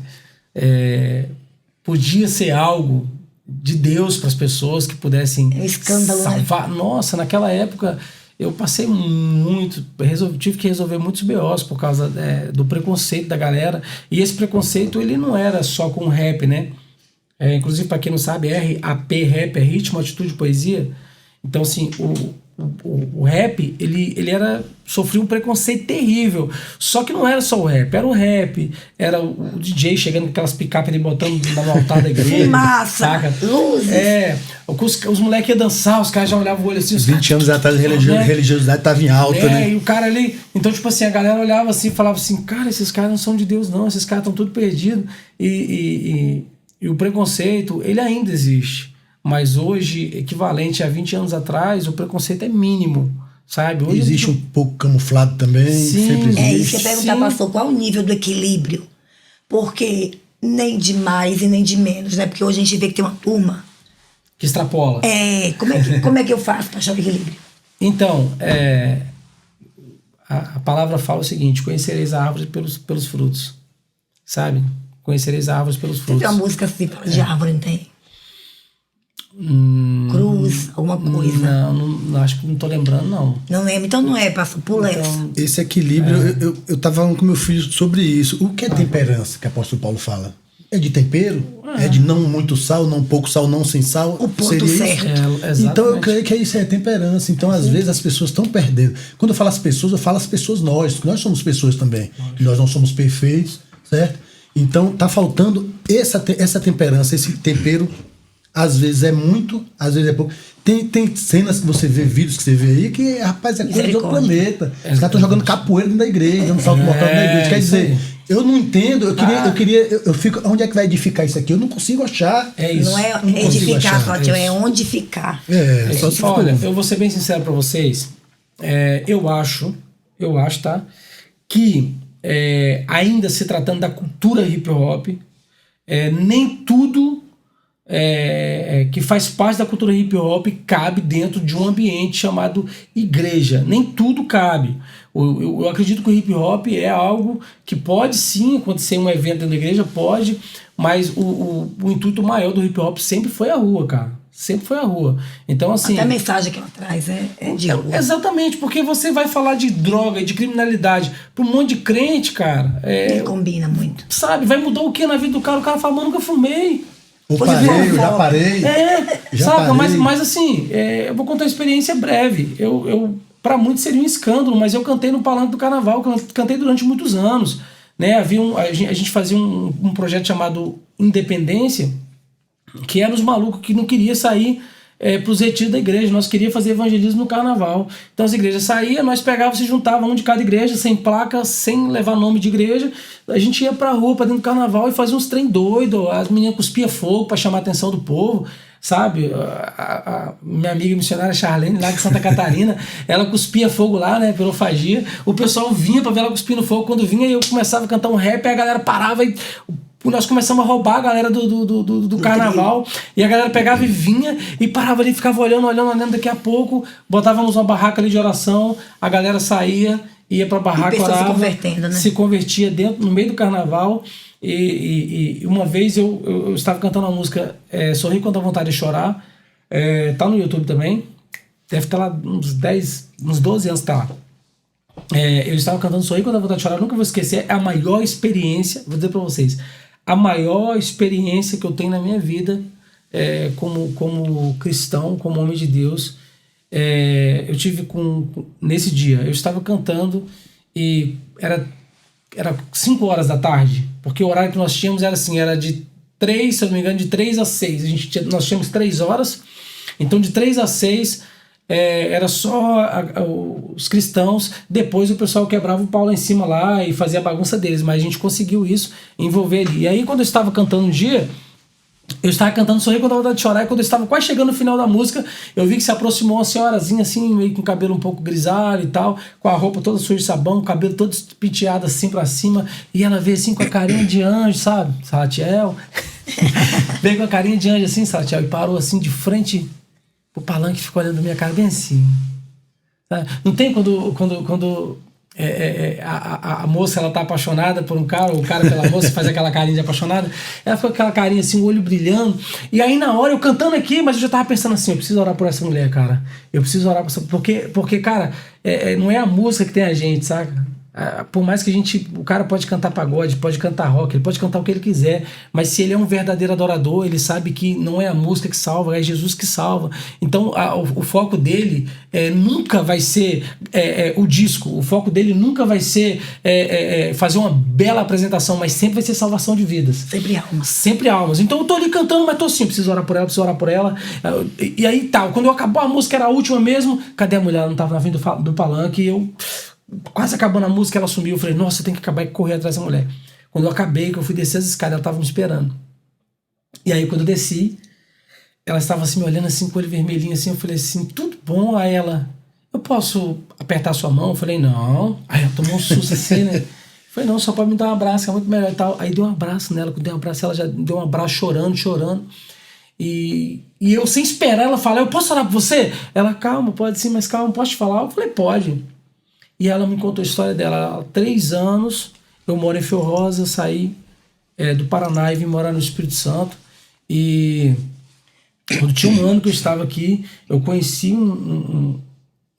podia ser algo de Deus para as pessoas que pudessem salvar. Nossa, naquela época eu passei tive que resolver muitos BOs por causa do preconceito da galera. E esse preconceito, ele não era só com rap, né? Inclusive, para quem não sabe, RAP, rap, é ritmo, atitude, poesia. Então, assim, o rap, ele sofria um preconceito terrível. Só que não era só o rap, era o DJ chegando com aquelas picape ali, botando no altar da igreja. Fumaça, saca? Luzes. Os moleques iam dançar, os caras já olhavam o olho assim. 20 anos atrás a religiosidade estava em alta, né? E o cara ali... Então, tipo assim, a galera olhava assim e falava assim, cara, esses caras não são de Deus não, esses caras estão tudo perdidos. E o preconceito, ele ainda existe. Mas hoje, equivalente a 20 anos atrás, o preconceito é mínimo, sabe? Hoje existe um pouco camuflado também, sempre existe. Isso que eu ia perguntar, pastor, qual o nível do equilíbrio? Porque nem de mais e nem de menos, né? Porque hoje a gente vê que tem uma turma que extrapola. Como é que eu faço para achar o equilíbrio? Então, a palavra fala o seguinte: conhecereis a árvore pelos frutos, sabe? Conhecereis a árvore pelos frutos. Tem uma música assim, de árvore, não tem? Cruz, alguma coisa. Não, acho que não tô lembrando, não. Não lembro, então não é, pastor, pula essa. Esse equilíbrio, eu tava falando com meu filho sobre isso. O que é temperança, que o apóstolo Paulo fala? É de tempero? É de não muito sal, não pouco sal, não sem sal? O ponto certo. Então eu creio que isso é temperança. Então às vezes as pessoas estão perdendo. Quando eu falo as pessoas nós somos pessoas também. Nós não somos perfeitos, certo? Então tá faltando essa temperança, esse tempero. Às vezes é muito, às vezes é pouco. Tem cenas que você vê, vídeos que você vê aí, que, rapaz, é coisa de outro planeta. Os caras estão jogando capoeira dentro da igreja, dando salto mortal dentro da igreja. Quer dizer, eu não entendo, eu fico, onde é que vai edificar isso aqui? Eu não consigo achar. É isso. Não é edificar, só, é onde ficar. Só se for. Olha, eu vou ser bem sincero pra vocês. Eu acho, tá? Que ainda se tratando da cultura hip hop, nem tudo que faz parte da cultura hip hop cabe dentro de um ambiente chamado igreja. Nem tudo cabe. Eu acredito que o hip hop é algo que pode sim acontecer em um evento dentro da igreja, pode, mas o intuito maior do hip hop sempre foi a rua, cara. Sempre foi a rua. Então, assim, até a mensagem que ela traz é de rua. Exatamente, porque você vai falar de droga, de criminalidade para um monte de crente, cara. Não combina muito. Sabe, vai mudar o que na vida do cara? O cara fala, mano, nunca fumei. Eu já parei. Saca? Mas assim, eu vou contar uma experiência breve. Eu para muitos seria um escândalo, mas eu cantei no Palanque do Carnaval, cantei durante muitos anos. Né? A gente fazia um projeto chamado Independência, que eram os malucos que não queriam sair para os retiros da igreja. Nós queríamos fazer evangelismo no carnaval. Então as igrejas saíam, nós pegávamos, se juntavam um de cada igreja, sem placa, sem levar nome de igreja. A gente ia pra rua, pra dentro do carnaval, e fazia uns trem doido. As meninas cuspiam fogo para chamar a atenção do povo, sabe? A minha amiga missionária Charlene, lá de Santa Catarina, ela cuspia fogo lá, né, pirofagia. O pessoal vinha pra ver ela cuspindo fogo. Quando vinha, eu começava a cantar um rap, aí a galera parava e nós começamos a roubar a galera do carnaval, e a galera pegava e vinha e parava ali, ficava olhando, daqui a pouco botávamos uma barraca ali de oração, a galera saía, ia pra barraca, orava, se convertendo, né? Se convertia no meio do carnaval. E uma vez eu estava cantando uma música, Sorri Quando Dá Vontade de Chorar, tá no YouTube também, deve estar lá uns 12 anos, tá lá. Eu estava cantando Sorri Quando Dá Vontade de Chorar, nunca vou esquecer, é a maior experiência, vou dizer pra vocês, a maior experiência que eu tenho na minha vida como cristão, como homem de Deus. Eu tive nesse dia, eu estava cantando e era 5 horas da tarde, porque o horário que nós tínhamos era assim, era de 3, se eu não me engano, de 3 a 6. Nós tínhamos 3 horas, então de 3 a 6 era só os cristãos. Depois o pessoal quebrava o pau lá em cima lá e fazia a bagunça deles, mas a gente conseguiu isso, envolver ali. E aí quando eu estava cantando um dia, Eu estava cantando Sorrir quando eu vontade de chorar, e quando eu estava quase chegando no final da música, eu vi que se aproximou uma senhorazinha assim, meio com o cabelo um pouco grisalho e tal, com a roupa toda suja de sabão, o cabelo todo penteado assim pra cima, e ela veio assim com a carinha de anjo, sabe? Salatiel. Veio com a carinha de anjo assim, Salatiel, e parou assim de frente pro palanque e ficou olhando a minha cara bem assim. Sabe? Não tem quando a moça ela tá apaixonada por um cara, ou o cara pela moça faz aquela carinha de apaixonada, ela ficou com aquela carinha assim, o olho brilhando, e aí na hora eu cantando aqui, mas eu já tava pensando assim, eu preciso orar por essa mulher, cara, eu preciso orar por essa, porque cara, não é a música que tem a gente, saca? Por mais que o cara pode cantar pagode, pode cantar rock, ele pode cantar o que ele quiser, mas se ele é um verdadeiro adorador, ele sabe que não é a música que salva, é Jesus que salva. Então o foco dele nunca vai ser o disco, o foco dele nunca vai ser fazer uma bela apresentação, mas sempre vai ser salvação de vidas. Sempre almas. Sempre almas. Então eu tô ali cantando, mas tô assim, preciso orar por ela. E aí tal, quando acabou a música, era a última mesmo, cadê a mulher? Ela não tava na frente do palanque, e eu... Quase acabando a música, ela sumiu. Eu falei, nossa, tem que acabar e correr atrás dessa mulher. Quando eu acabei, que eu fui descer as escadas, ela tava me esperando. E aí, quando eu desci, ela estava assim, me olhando assim, com o olho vermelhinho, assim. Eu falei assim, tudo bom? Aí ela, eu posso apertar sua mão? Eu falei, não. Aí ela tomou um susto assim, né? Eu falei, não, só pode me dar um abraço, é muito melhor e tal. Aí deu um abraço nela, quando deu um abraço, ela já deu um abraço chorando. E eu, sem esperar, ela fala, eu posso falar por você? Ela, calma, pode sim, mas calma, posso te falar? Eu falei, pode. E ela me contou a história dela. Há 3 anos, eu moro em Fio Rosa, saí do Paraná e vim morar no Espírito Santo. E quando tinha 1 ano que eu estava aqui, eu conheci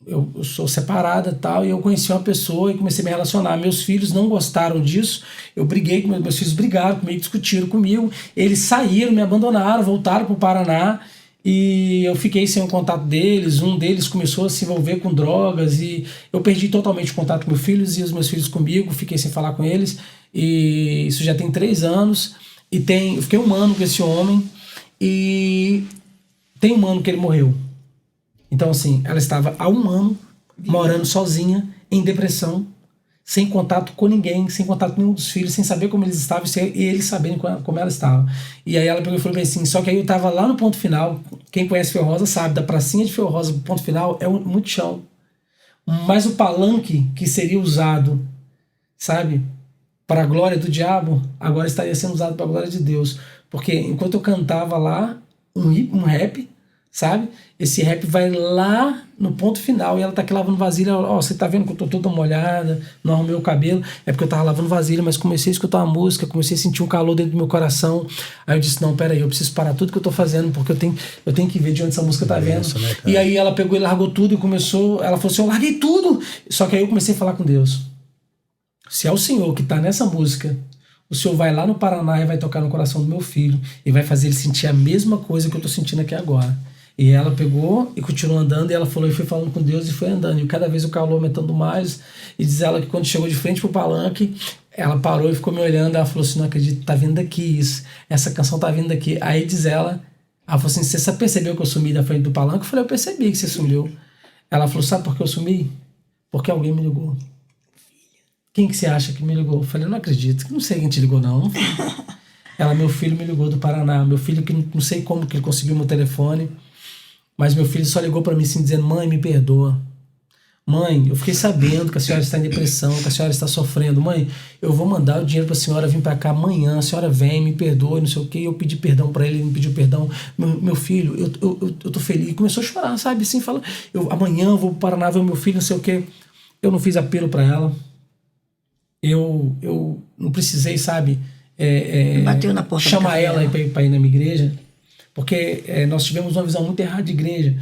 eu sou separada e tal, e eu conheci uma pessoa e comecei a me relacionar. Meus filhos não gostaram disso, eu briguei com meus filhos, brigaram comigo, discutiram comigo, eles saíram, me abandonaram, voltaram para o Paraná, e eu fiquei sem o contato deles. Um deles começou a se envolver com drogas e eu perdi totalmente o contato com meus filhos, e os meus filhos comigo, fiquei sem falar com eles, e isso já tem 3 anos, e eu fiquei 1 ano com esse homem, e tem 1 ano que ele morreu. Então assim, ela estava há 1 ano morando sozinha, em depressão, sem contato com ninguém, sem contato com nenhum dos filhos, sem saber como eles estavam, e eles sabendo como ela estava. E aí ela pegou e falou bem assim, só que aí eu tava lá no ponto final, quem conhece Fio Rosa sabe, da pracinha de Fio Rosa pro ponto final é muito chão. Mas o palanque que seria usado, sabe, para a glória do diabo, agora estaria sendo usado para a glória de Deus. Porque enquanto eu cantava lá, um rap, sabe? Esse rap vai lá no ponto final e ela tá aqui lavando vasilha. Ó, você tá vendo que eu tô toda molhada, não arrumei o cabelo. É porque eu tava lavando vasilha, mas comecei a escutar uma música, comecei a sentir um calor dentro do meu coração. Aí eu disse, não, peraí, eu preciso parar tudo que eu tô fazendo, porque eu tenho que ver de onde essa música tá vendo. Né, e aí ela pegou e largou tudo e começou, ela falou assim, eu larguei tudo. Só que aí eu comecei a falar com Deus. Se é o Senhor que tá nessa música, o Senhor vai lá no Paraná e vai tocar no coração do meu filho e vai fazer ele sentir a mesma coisa que eu tô sentindo aqui agora. E ela pegou e continuou andando, e ela falou, e foi falando com Deus e foi andando, e cada vez o calor aumentando mais. E diz ela que quando chegou de frente pro palanque, ela parou e ficou me olhando. Ela falou assim, não acredito, tá vindo daqui isso, essa canção tá vindo daqui. Aí diz ela falou assim, você percebeu que eu sumi da frente do palanque? Eu falei, eu percebi que você sumiu. Ela falou, sabe por que eu sumi? Porque alguém me ligou. Quem que você acha que me ligou? Eu falei, eu não acredito, não sei quem te ligou não. Ela, meu filho me ligou do Paraná, meu filho que não sei como que ele conseguiu meu telefone. Mas meu filho só ligou para mim assim, dizendo, mãe, me perdoa. Mãe, eu fiquei sabendo que a senhora está em depressão, que a senhora está sofrendo. Mãe, eu vou mandar o dinheiro para a senhora vir para cá amanhã, a senhora vem, me perdoe, não sei o quê. Eu pedi perdão para ele, me pediu perdão. Meu filho, eu tô feliz. E começou a chorar, sabe? Assim, fala, amanhã eu vou para o Paraná ver o meu filho, não sei o quê. Eu não fiz apelo para ela. Eu não precisei, sabe? Bateu na porta, chamar ela para ir na minha igreja. Porque nós tivemos uma visão muito errada de igreja,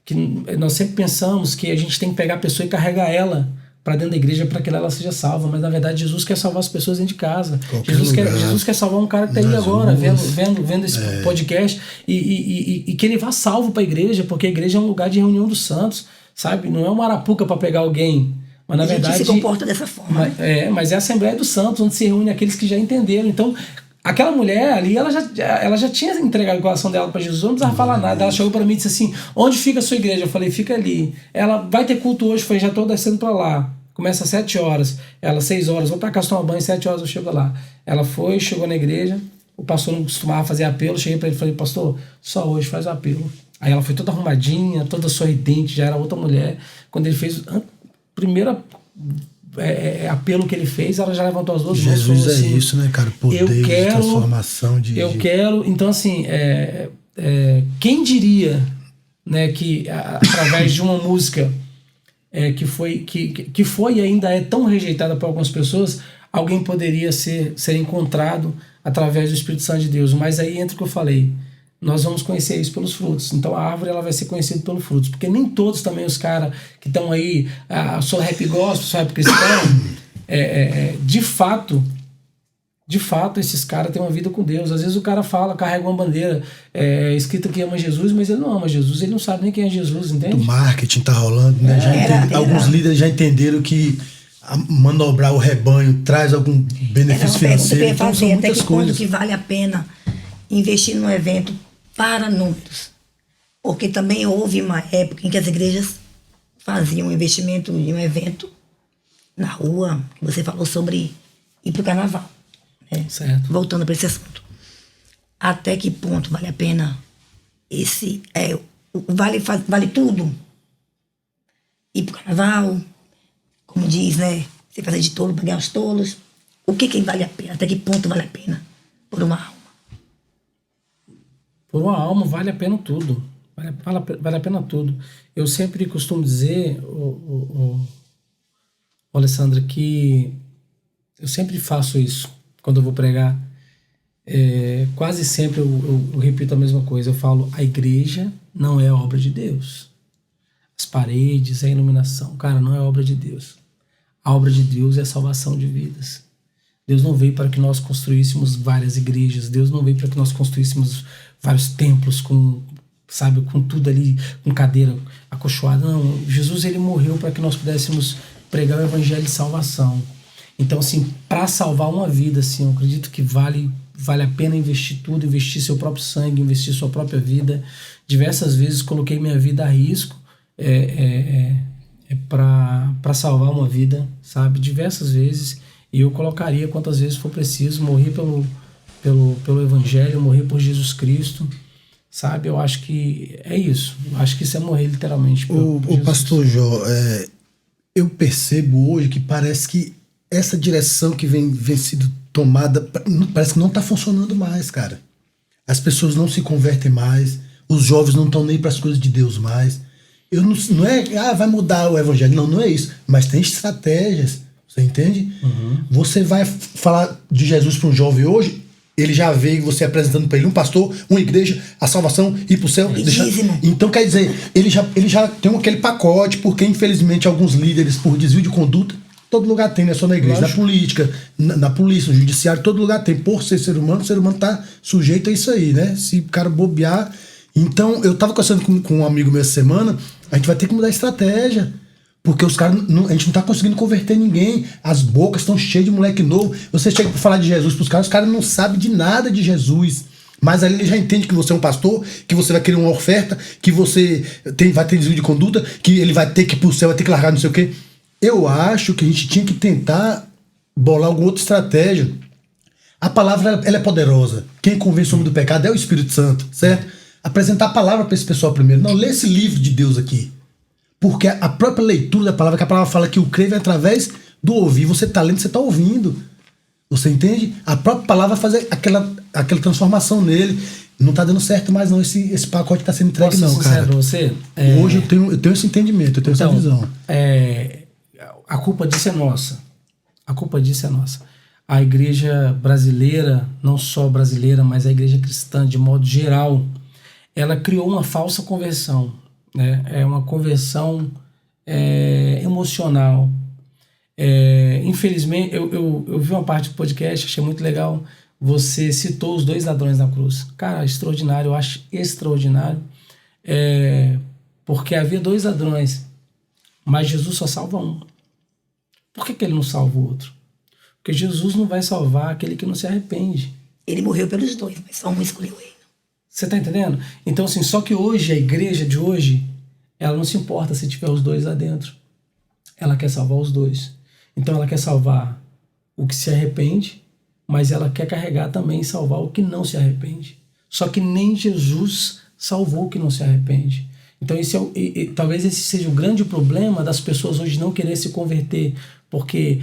que nós sempre pensamos que a gente tem que pegar a pessoa e carregar ela para dentro da igreja para que ela seja salva, mas na verdade Jesus quer salvar as pessoas dentro de casa. Jesus quer salvar um cara que está aí agora, vendo esse podcast, e que ele vá salvo para a igreja, porque a igreja é um lugar de reunião dos santos, sabe? Não é uma arapuca para pegar alguém. Mas na verdade se comporta dessa forma. Mas é a Assembleia dos Santos, onde se reúne aqueles que já entenderam. Então, aquela mulher ali, ela já tinha entregado o coração dela para Jesus, não precisava falar nada. Ela chegou para mim e disse assim, onde fica a sua igreja? Eu falei, fica ali. Ela vai ter culto hoje, foi, já estou descendo para lá. Começa às 7 horas. Ela, 6 horas, vou para casa tomar banho, 7 horas eu chego lá. Ela foi, chegou na igreja, o pastor não costumava fazer apelo, cheguei para ele e falei, pastor, só hoje faz o apelo. Aí ela foi toda arrumadinha, toda sorridente, já era outra mulher. Quando ele fez o primeiro apelo que ele fez, ela já levantou as duas mãos. Jesus é assim, isso, né, cara? Poder de transformação. Quero. Então, assim, quem diria, né, que através de uma música que foi e ainda é tão rejeitada por algumas pessoas, alguém poderia ser encontrado através do Espírito Santo de Deus. Mas aí entra o que eu falei. Nós vamos conhecer isso pelos frutos. Então a árvore ela vai ser conhecida pelos frutos. Porque nem todos também os caras que estão aí, sou rap gospel, sou rap cristão, de fato, esses caras têm uma vida com Deus. Às vezes o cara carrega uma bandeira escrita que ama Jesus, mas ele não ama Jesus, ele não sabe nem quem é Jesus, entende? O marketing tá rolando, né? Alguns líderes já entenderam que manobrar o rebanho traz algum benefício financeiro. Então são muitas coisas. Que vale a pena investir num evento para números. Porque também houve uma época em que as igrejas faziam um investimento em um evento na rua, que você falou sobre ir para o carnaval. Né? Certo. Voltando para esse assunto. Até que ponto vale a pena vale tudo? Ir para o carnaval, como diz, né? Você fazer de tolo para ganhar os tolos. O que vale a pena? Até que ponto vale a pena por uma alma? Por uma alma vale a pena tudo. Vale a pena tudo. Eu sempre costumo dizer, Alessandra, que eu sempre faço isso quando eu vou pregar. Quase sempre eu repito a mesma coisa. Eu falo, a igreja não é obra de Deus. As paredes, a iluminação, cara, não é obra de Deus. A obra de Deus é a salvação de vidas. Deus não veio para que nós construíssemos várias igrejas. Deus não veio para que nós construíssemos vários templos com tudo ali, com cadeira acolchoada. Não, Jesus ele morreu para que nós pudéssemos pregar o evangelho de salvação. Então, assim, para salvar uma vida, assim, eu acredito que vale a pena investir tudo, investir seu próprio sangue, investir sua própria vida. Diversas vezes coloquei minha vida a risco para salvar uma vida, sabe? Diversas vezes. E eu colocaria quantas vezes for preciso, morrer pelo Evangelho, morrer por Jesus Cristo, sabe? Eu acho que é isso. Eu acho que isso é morrer literalmente. O pastor Jó, eu percebo hoje que parece que essa direção que vem sendo tomada, parece que não está funcionando mais, cara. As pessoas não se convertem mais, os jovens não estão nem para as coisas de Deus mais. Não é, vai mudar o Evangelho. Não é isso. Mas tem estratégias. Você entende? Uhum. Você vai falar de Jesus para um jovem hoje, ele já veio você apresentando para ele um pastor, uma igreja, a salvação, ir para o céu. Então, quer dizer, ele já tem aquele pacote, porque infelizmente alguns líderes, por desvio de conduta, todo lugar tem, não é só na igreja, na política, na polícia, no judiciário, todo lugar tem. Por ser ser humano, o ser humano está sujeito a isso aí, né? Se o cara bobear. Então, eu estava conversando com um amigo meu essa semana, a gente vai ter que mudar a estratégia. Porque a gente não tá conseguindo converter ninguém. As bocas estão cheias de moleque novo. Você chega pra falar de Jesus pros caras, os caras não sabem de nada de Jesus. Mas ali ele já entende que você é um pastor, que você vai querer uma oferta, que você vai ter desvio de conduta, que ele vai ter que ir pro céu, vai ter que largar não sei o quê. Eu acho que a gente tinha que tentar bolar alguma outra estratégia. A palavra, ela é poderosa. Quem convence o homem do pecado é o Espírito Santo, certo? Apresentar a palavra pra esse pessoal primeiro. Não, lê esse livro de Deus aqui. Porque a própria leitura da palavra, que a palavra fala que o crer vem através do ouvir. Você está lendo, você está ouvindo. Você entende? A própria palavra vai fazer aquela transformação nele. Não está dando certo mais não, esse pacote está sendo entregue. Posso não, cara. Você? Hoje eu tenho esse entendimento, eu tenho essa visão. A culpa disso é nossa. A culpa disso é nossa. A igreja brasileira, não só brasileira, mas a igreja cristã, de modo geral, ela criou uma falsa conversão. Né? É uma conversão emocional. Infelizmente, eu vi uma parte do podcast, achei muito legal. Você citou os 2 ladrões na cruz. Cara, extraordinário, eu acho extraordinário. Porque havia 2 ladrões, mas Jesus só salva um. Por que ele não salva o outro? Porque Jesus não vai salvar aquele que não se arrepende. Ele morreu pelos 2, mas só um escolheu ele. Você tá entendendo? Então, assim, só que hoje, a igreja de hoje, ela não se importa se tiver os 2 lá dentro. Ela quer salvar os 2. Então, ela quer salvar o que se arrepende mas ela quer carregar também e salvar o que não se arrepende. Só que nem Jesus salvou o que não se arrepende. Então talvez esse seja o grande problema das pessoas hoje não querer se converter, porque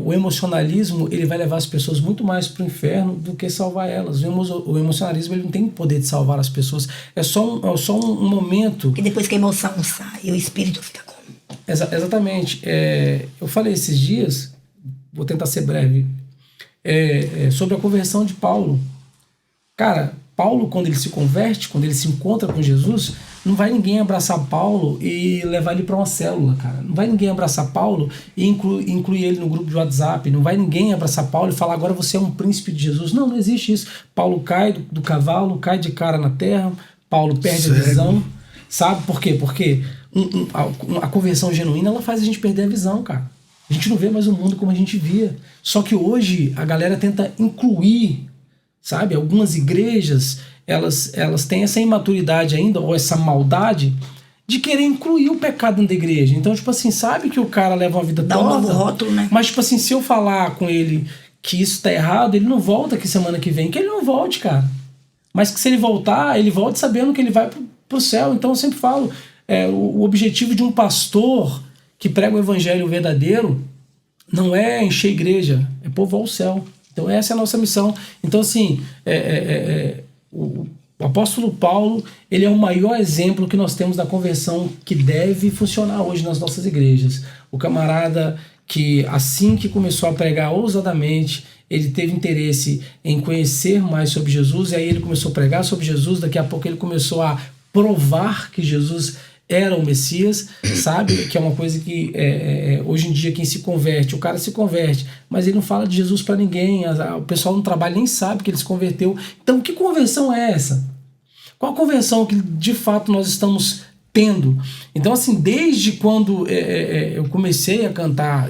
o emocionalismo ele vai levar as pessoas muito mais para o inferno do que salvar elas. O emocionalismo ele não tem o poder de salvar as pessoas, é só um momento. E depois que a emoção sai, o espírito fica como? Exatamente. Eu falei esses dias, vou tentar ser breve, sobre a conversão de Paulo. Cara, Paulo, quando ele se converte, quando ele se encontra com Jesus, não vai ninguém abraçar Paulo e levar ele para uma célula, cara. Não vai ninguém abraçar Paulo e incluir ele no grupo de WhatsApp. Não vai ninguém abraçar Paulo e falar, agora você é um príncipe de Jesus. Não, não existe isso. Paulo cai do cavalo, cai de cara na terra, Paulo perde a visão. Sabe por quê? Porque a conversão genuína, ela faz a gente perder a visão, cara. A gente não vê mais o mundo como a gente via. Só que hoje a galera tenta incluir, sabe? Algumas igrejas, elas têm essa imaturidade ainda, ou essa maldade, de querer incluir o pecado dentro da igreja. Então, tipo assim, sabe que o cara leva uma vida Dá torta, um novo rótulo, né? mas, tipo assim, se eu falar com ele que isso tá errado, ele não volta aqui semana que vem, que ele não volte, cara. Mas que se ele voltar, ele volte sabendo que ele vai pro céu. Então, eu sempre falo, o objetivo de um pastor que prega o evangelho verdadeiro não é encher a igreja, é povoar o céu. Então essa é a nossa missão. Então assim, o apóstolo Paulo, ele é o maior exemplo que nós temos da conversão que deve funcionar hoje nas nossas igrejas. O camarada que assim que começou a pregar ousadamente, ele teve interesse em conhecer mais sobre Jesus, e aí ele começou a pregar sobre Jesus, daqui a pouco ele começou a provar que Jesus era o Messias, sabe? Que é uma coisa que hoje em dia quem se converte, o cara se converte, mas ele não fala de Jesus para ninguém, o pessoal no trabalho nem sabe que ele se converteu. Então que conversão é essa? Qual a conversão que de fato nós estamos tendo? Então assim, desde quando eu comecei a cantar,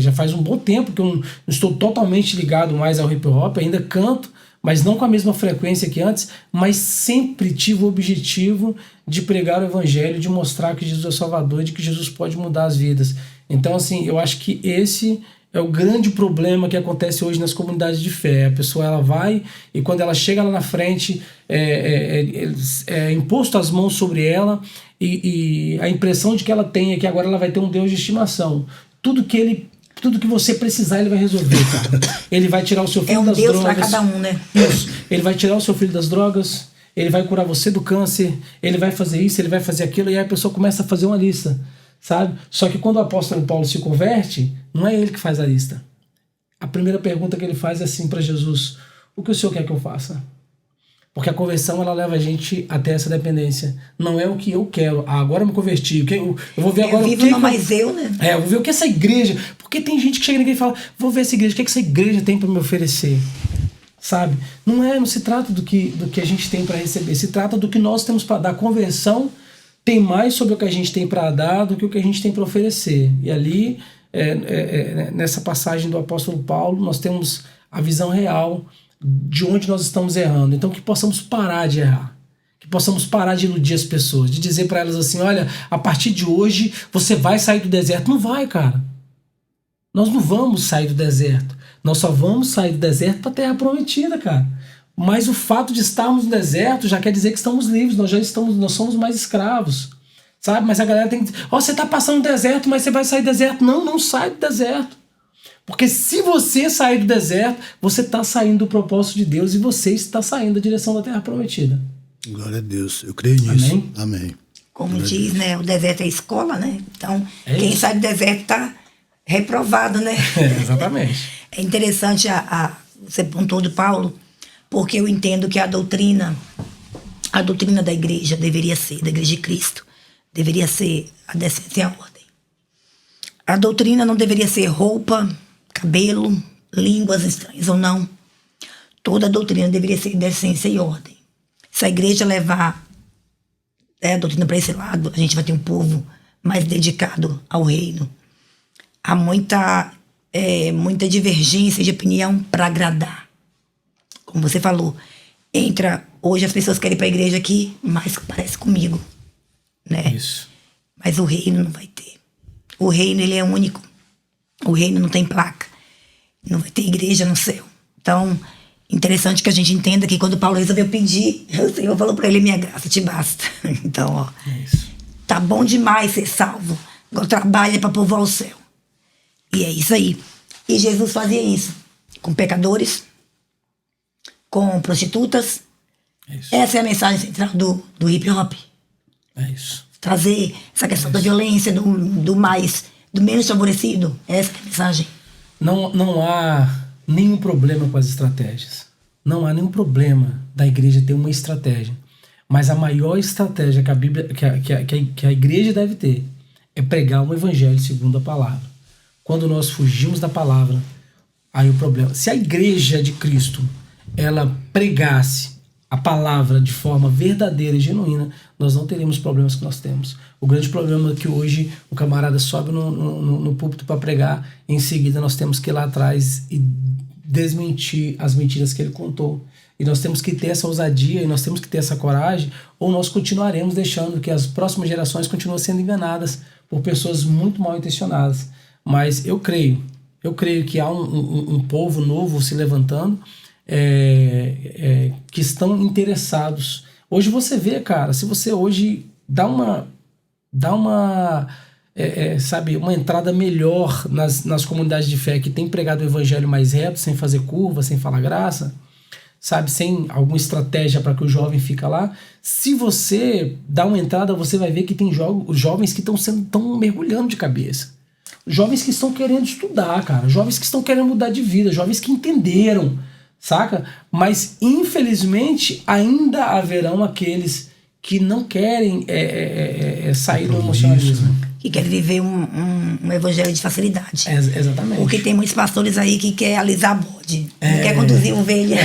já faz um bom tempo que eu não estou totalmente ligado mais ao hip hop, ainda canto, mas não com a mesma frequência que antes, mas sempre tive o objetivo de pregar o evangelho, de mostrar que Jesus é Salvador, de que Jesus pode mudar as vidas. Então, assim, eu acho que esse é o grande problema que acontece hoje nas comunidades de fé. A pessoa, ela vai e quando ela chega lá na frente, é imposto as mãos sobre ela e a impressão de que ela tem é que agora ela vai ter um Deus de estimação. Tudo que você precisar, ele vai resolver, cara. Ele vai tirar o seu filho das drogas. É um Deus para cada um, né? Isso. Ele vai tirar o seu filho das drogas, ele vai curar você do câncer, ele vai fazer isso, ele vai fazer aquilo, e aí a pessoa começa a fazer uma lista, sabe? Só que quando o apóstolo Paulo se converte, não é ele que faz a lista. A primeira pergunta que ele faz é assim para Jesus: o que o Senhor quer que eu faça? Porque a conversão, ela leva a gente até essa dependência. Não é o que eu quero. Agora eu me converti. Eu vou ver agora o que... não mais eu, né? Eu vou ver o que essa igreja... Porque tem gente que chega na igreja e fala: vou ver essa igreja, o que essa igreja tem para me oferecer? Sabe? Não se trata do que a gente tem para receber. Se trata do que nós temos para dar. Conversão tem mais sobre o que a gente tem para dar do que o que a gente tem para oferecer. E ali, nessa passagem do apóstolo Paulo, nós temos a visão real de onde nós estamos errando. Então que possamos parar de errar, que possamos parar de iludir as pessoas, de dizer para elas assim: olha, a partir de hoje você vai sair do deserto. Não vai, cara. Nós não vamos sair do deserto. Nós só vamos sair do deserto para a terra prometida, cara. Mas o fato de estarmos no deserto já quer dizer que estamos livres. Nós somos mais escravos, sabe? Mas a galera tem que dizer: você está passando no deserto, mas você vai sair do deserto. Não sai do deserto. Porque se você sair do deserto, você está saindo do propósito de Deus e você está saindo da direção da terra prometida. Glória a Deus. Eu creio nisso. Amém. Como glória diz, né? O deserto é a escola, né? Então, quem sai do deserto está reprovado, né? Exatamente. É interessante você pontuou de Paulo, porque eu entendo que a doutrina da igreja deveria ser, da igreja de Cristo, deveria ser a decência e a ordem. A doutrina não deveria ser roupa, cabelo, línguas estranhas ou não. Toda a doutrina deveria ser decência e ordem. Se a igreja levar a doutrina para esse lado, a gente vai ter um povo mais dedicado ao reino. Há muita divergência de opinião para agradar. Como você falou, hoje as pessoas querem ir para a igreja aqui, mas parece comigo, né? Isso. Mas o reino não vai ter. O reino, ele é único. O reino não tem placa. não vai ter igreja no céu. Então, interessante que a gente entenda que quando Paulo resolveu pedir, o Senhor falou para ele: minha graça te basta. Então, ó, tá bom demais ser salvo. Agora trabalha para povoar o céu. E é isso aí. E Jesus fazia isso com pecadores, com prostitutas. Essa é a mensagem central do hip hop. É isso. Trazer essa questão da violência, do menos favorecido. Essa é a mensagem. Não há nenhum problema com as estratégias. Não há nenhum problema da igreja ter uma estratégia. Mas a maior estratégia que a Bíblia, que a igreja deve ter é pregar um evangelho segundo a palavra. Quando nós fugimos da palavra, aí o problema. Se a igreja de Cristo ela pregasse a palavra de forma verdadeira e genuína, nós não teríamos os problemas que nós temos. O grande problema é que hoje o camarada sobe no púlpito para pregar, e em seguida nós temos que ir lá atrás e desmentir as mentiras que ele contou. E nós temos que ter essa ousadia, e nós temos que ter essa coragem, ou nós continuaremos deixando que as próximas gerações continuem sendo enganadas por pessoas muito mal intencionadas. Mas eu creio que há um povo novo se levantando, que estão interessados. Hoje você vê, cara, se você hoje dá uma entrada melhor nas comunidades de fé que tem pregado o evangelho mais reto, sem fazer curva, sem falar graça, sabe, sem alguma estratégia para que o jovem fica lá. Se você dá uma entrada, você vai ver que tem jovens que estão mergulhando de cabeça. Jovens que estão querendo estudar, cara. Jovens que estão querendo mudar de vida. Jovens que entenderam, saca? Mas, infelizmente, ainda haverão aqueles que não querem sair do emocionalismo. Que querem viver um evangelho de facilidade. Exatamente. Porque tem muitos pastores aí que querem alisar bode, não quer conduzir ovelha.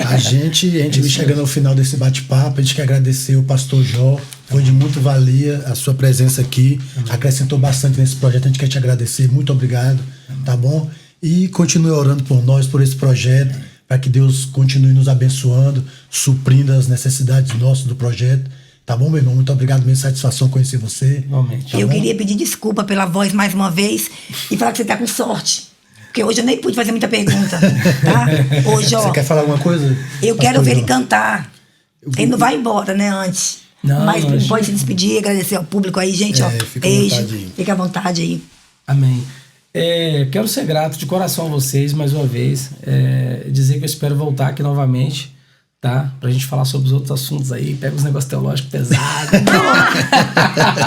A gente chegando ao final desse bate-papo, a gente quer agradecer o pastor Jó. Foi de muito valia a sua presença aqui. Acrescentou bastante nesse projeto. A gente quer te agradecer. Muito obrigado. Tá bom? E continue orando por nós, por esse projeto, para que Deus continue nos abençoando, suprindo as necessidades nossas do projeto. Tá bom, meu irmão? Muito obrigado mesmo. Satisfação conhecer você. Realmente. Eu queria pedir desculpa pela voz mais uma vez e falar que você tá com sorte. Porque hoje eu nem pude fazer muita pergunta, tá? Hoje, ó... Você quer falar alguma coisa? Eu quero ver ele cantar. Ele não vai embora, né, antes. Mas pode se despedir, agradecer ao público aí, gente, ó. Beijo. Fica à vontade aí. Amém. Quero ser grato de coração a vocês mais uma vez. Dizer que eu espero voltar aqui novamente, tá? Pra gente falar sobre os outros assuntos aí. Pega os negócios teológicos pesados.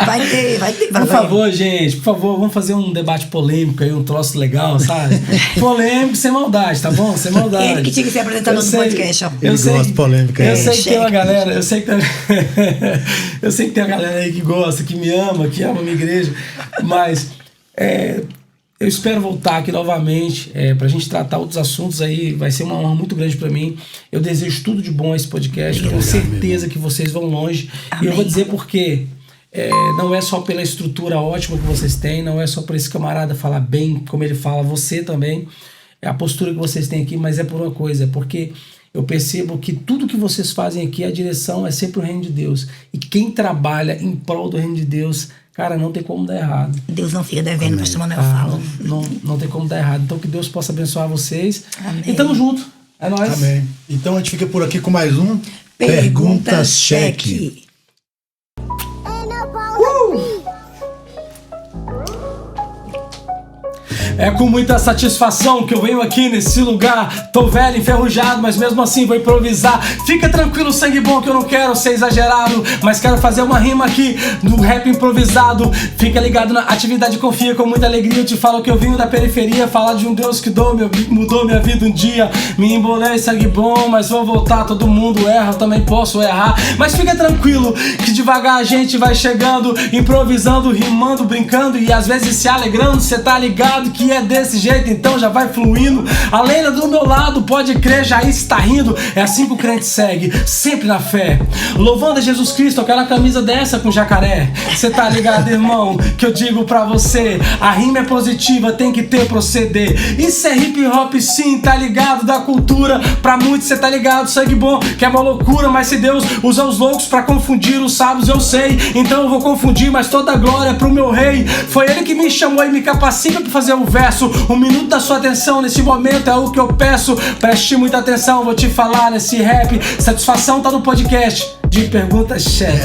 Vai ter. Por favor, gente, vamos fazer um debate polêmico aí, um troço legal, sabe? Polêmico sem maldade, tá bom? Sem maldade. Ele que tinha que ser apresentador do podcast, ó. Eu gosto de polêmica. Eu sei que tem uma galera, eu sei que tem uma galera aí que gosta, que me ama, que ama a minha igreja, mas eu espero voltar aqui novamente pra gente tratar outros assuntos aí. Vai ser uma honra muito grande pra mim. Eu desejo tudo de bom a esse podcast. Tenho certeza que vocês vão longe. Amém. E eu vou dizer por quê. Não é só pela estrutura ótima que vocês têm, não é só por esse camarada falar bem como ele fala, você também, é a postura que vocês têm aqui, mas é por uma coisa, porque eu percebo que tudo que vocês fazem aqui, a direção é sempre o reino de Deus. E quem trabalha em prol do reino de Deus, cara, não tem como dar errado. Deus não fica devendo, pastor Manuel fala. Não tem como dar errado. Então que Deus possa abençoar vocês. Amém. E tamo junto. É nóis. Amém. Então a gente fica por aqui com mais um Pergunta Cheque. É com muita satisfação que eu venho aqui nesse lugar. Tô velho, enferrujado, mas mesmo assim vou improvisar. Fica tranquilo, sangue bom, que eu não quero ser exagerado, mas quero fazer uma rima aqui no rap improvisado. Fica ligado na atividade, confia com muita alegria. Eu te falo que eu vim da periferia, falar de um Deus que mudou minha vida um dia. Me embolei, sangue bom, mas vou voltar. Todo mundo erra, eu também posso errar, mas fica tranquilo que devagar a gente vai chegando, improvisando, rimando, brincando e às vezes se alegrando. Cê tá ligado que é desse jeito, então já vai fluindo. A Leila do meu lado, pode crer, já está rindo. É assim que o crente segue, sempre na fé, louvando a Jesus Cristo. Aquela camisa dessa com jacaré. Cê tá ligado, irmão, que eu digo pra você, a rima é positiva, tem que ter proceder. Isso é hip hop sim, tá ligado, da cultura. Pra muitos cê tá ligado, sangue bom, que é uma loucura. Mas se Deus usa os loucos pra confundir os sábios, eu sei, então eu vou confundir, mas toda a glória é pro meu rei. Foi ele que me chamou e me capacita pra fazer o verso. 1 minuto da sua atenção nesse momento é o que eu peço. Preste muita atenção, vou te falar nesse rap. Satisfação tá no podcast de Pergunta Chefe.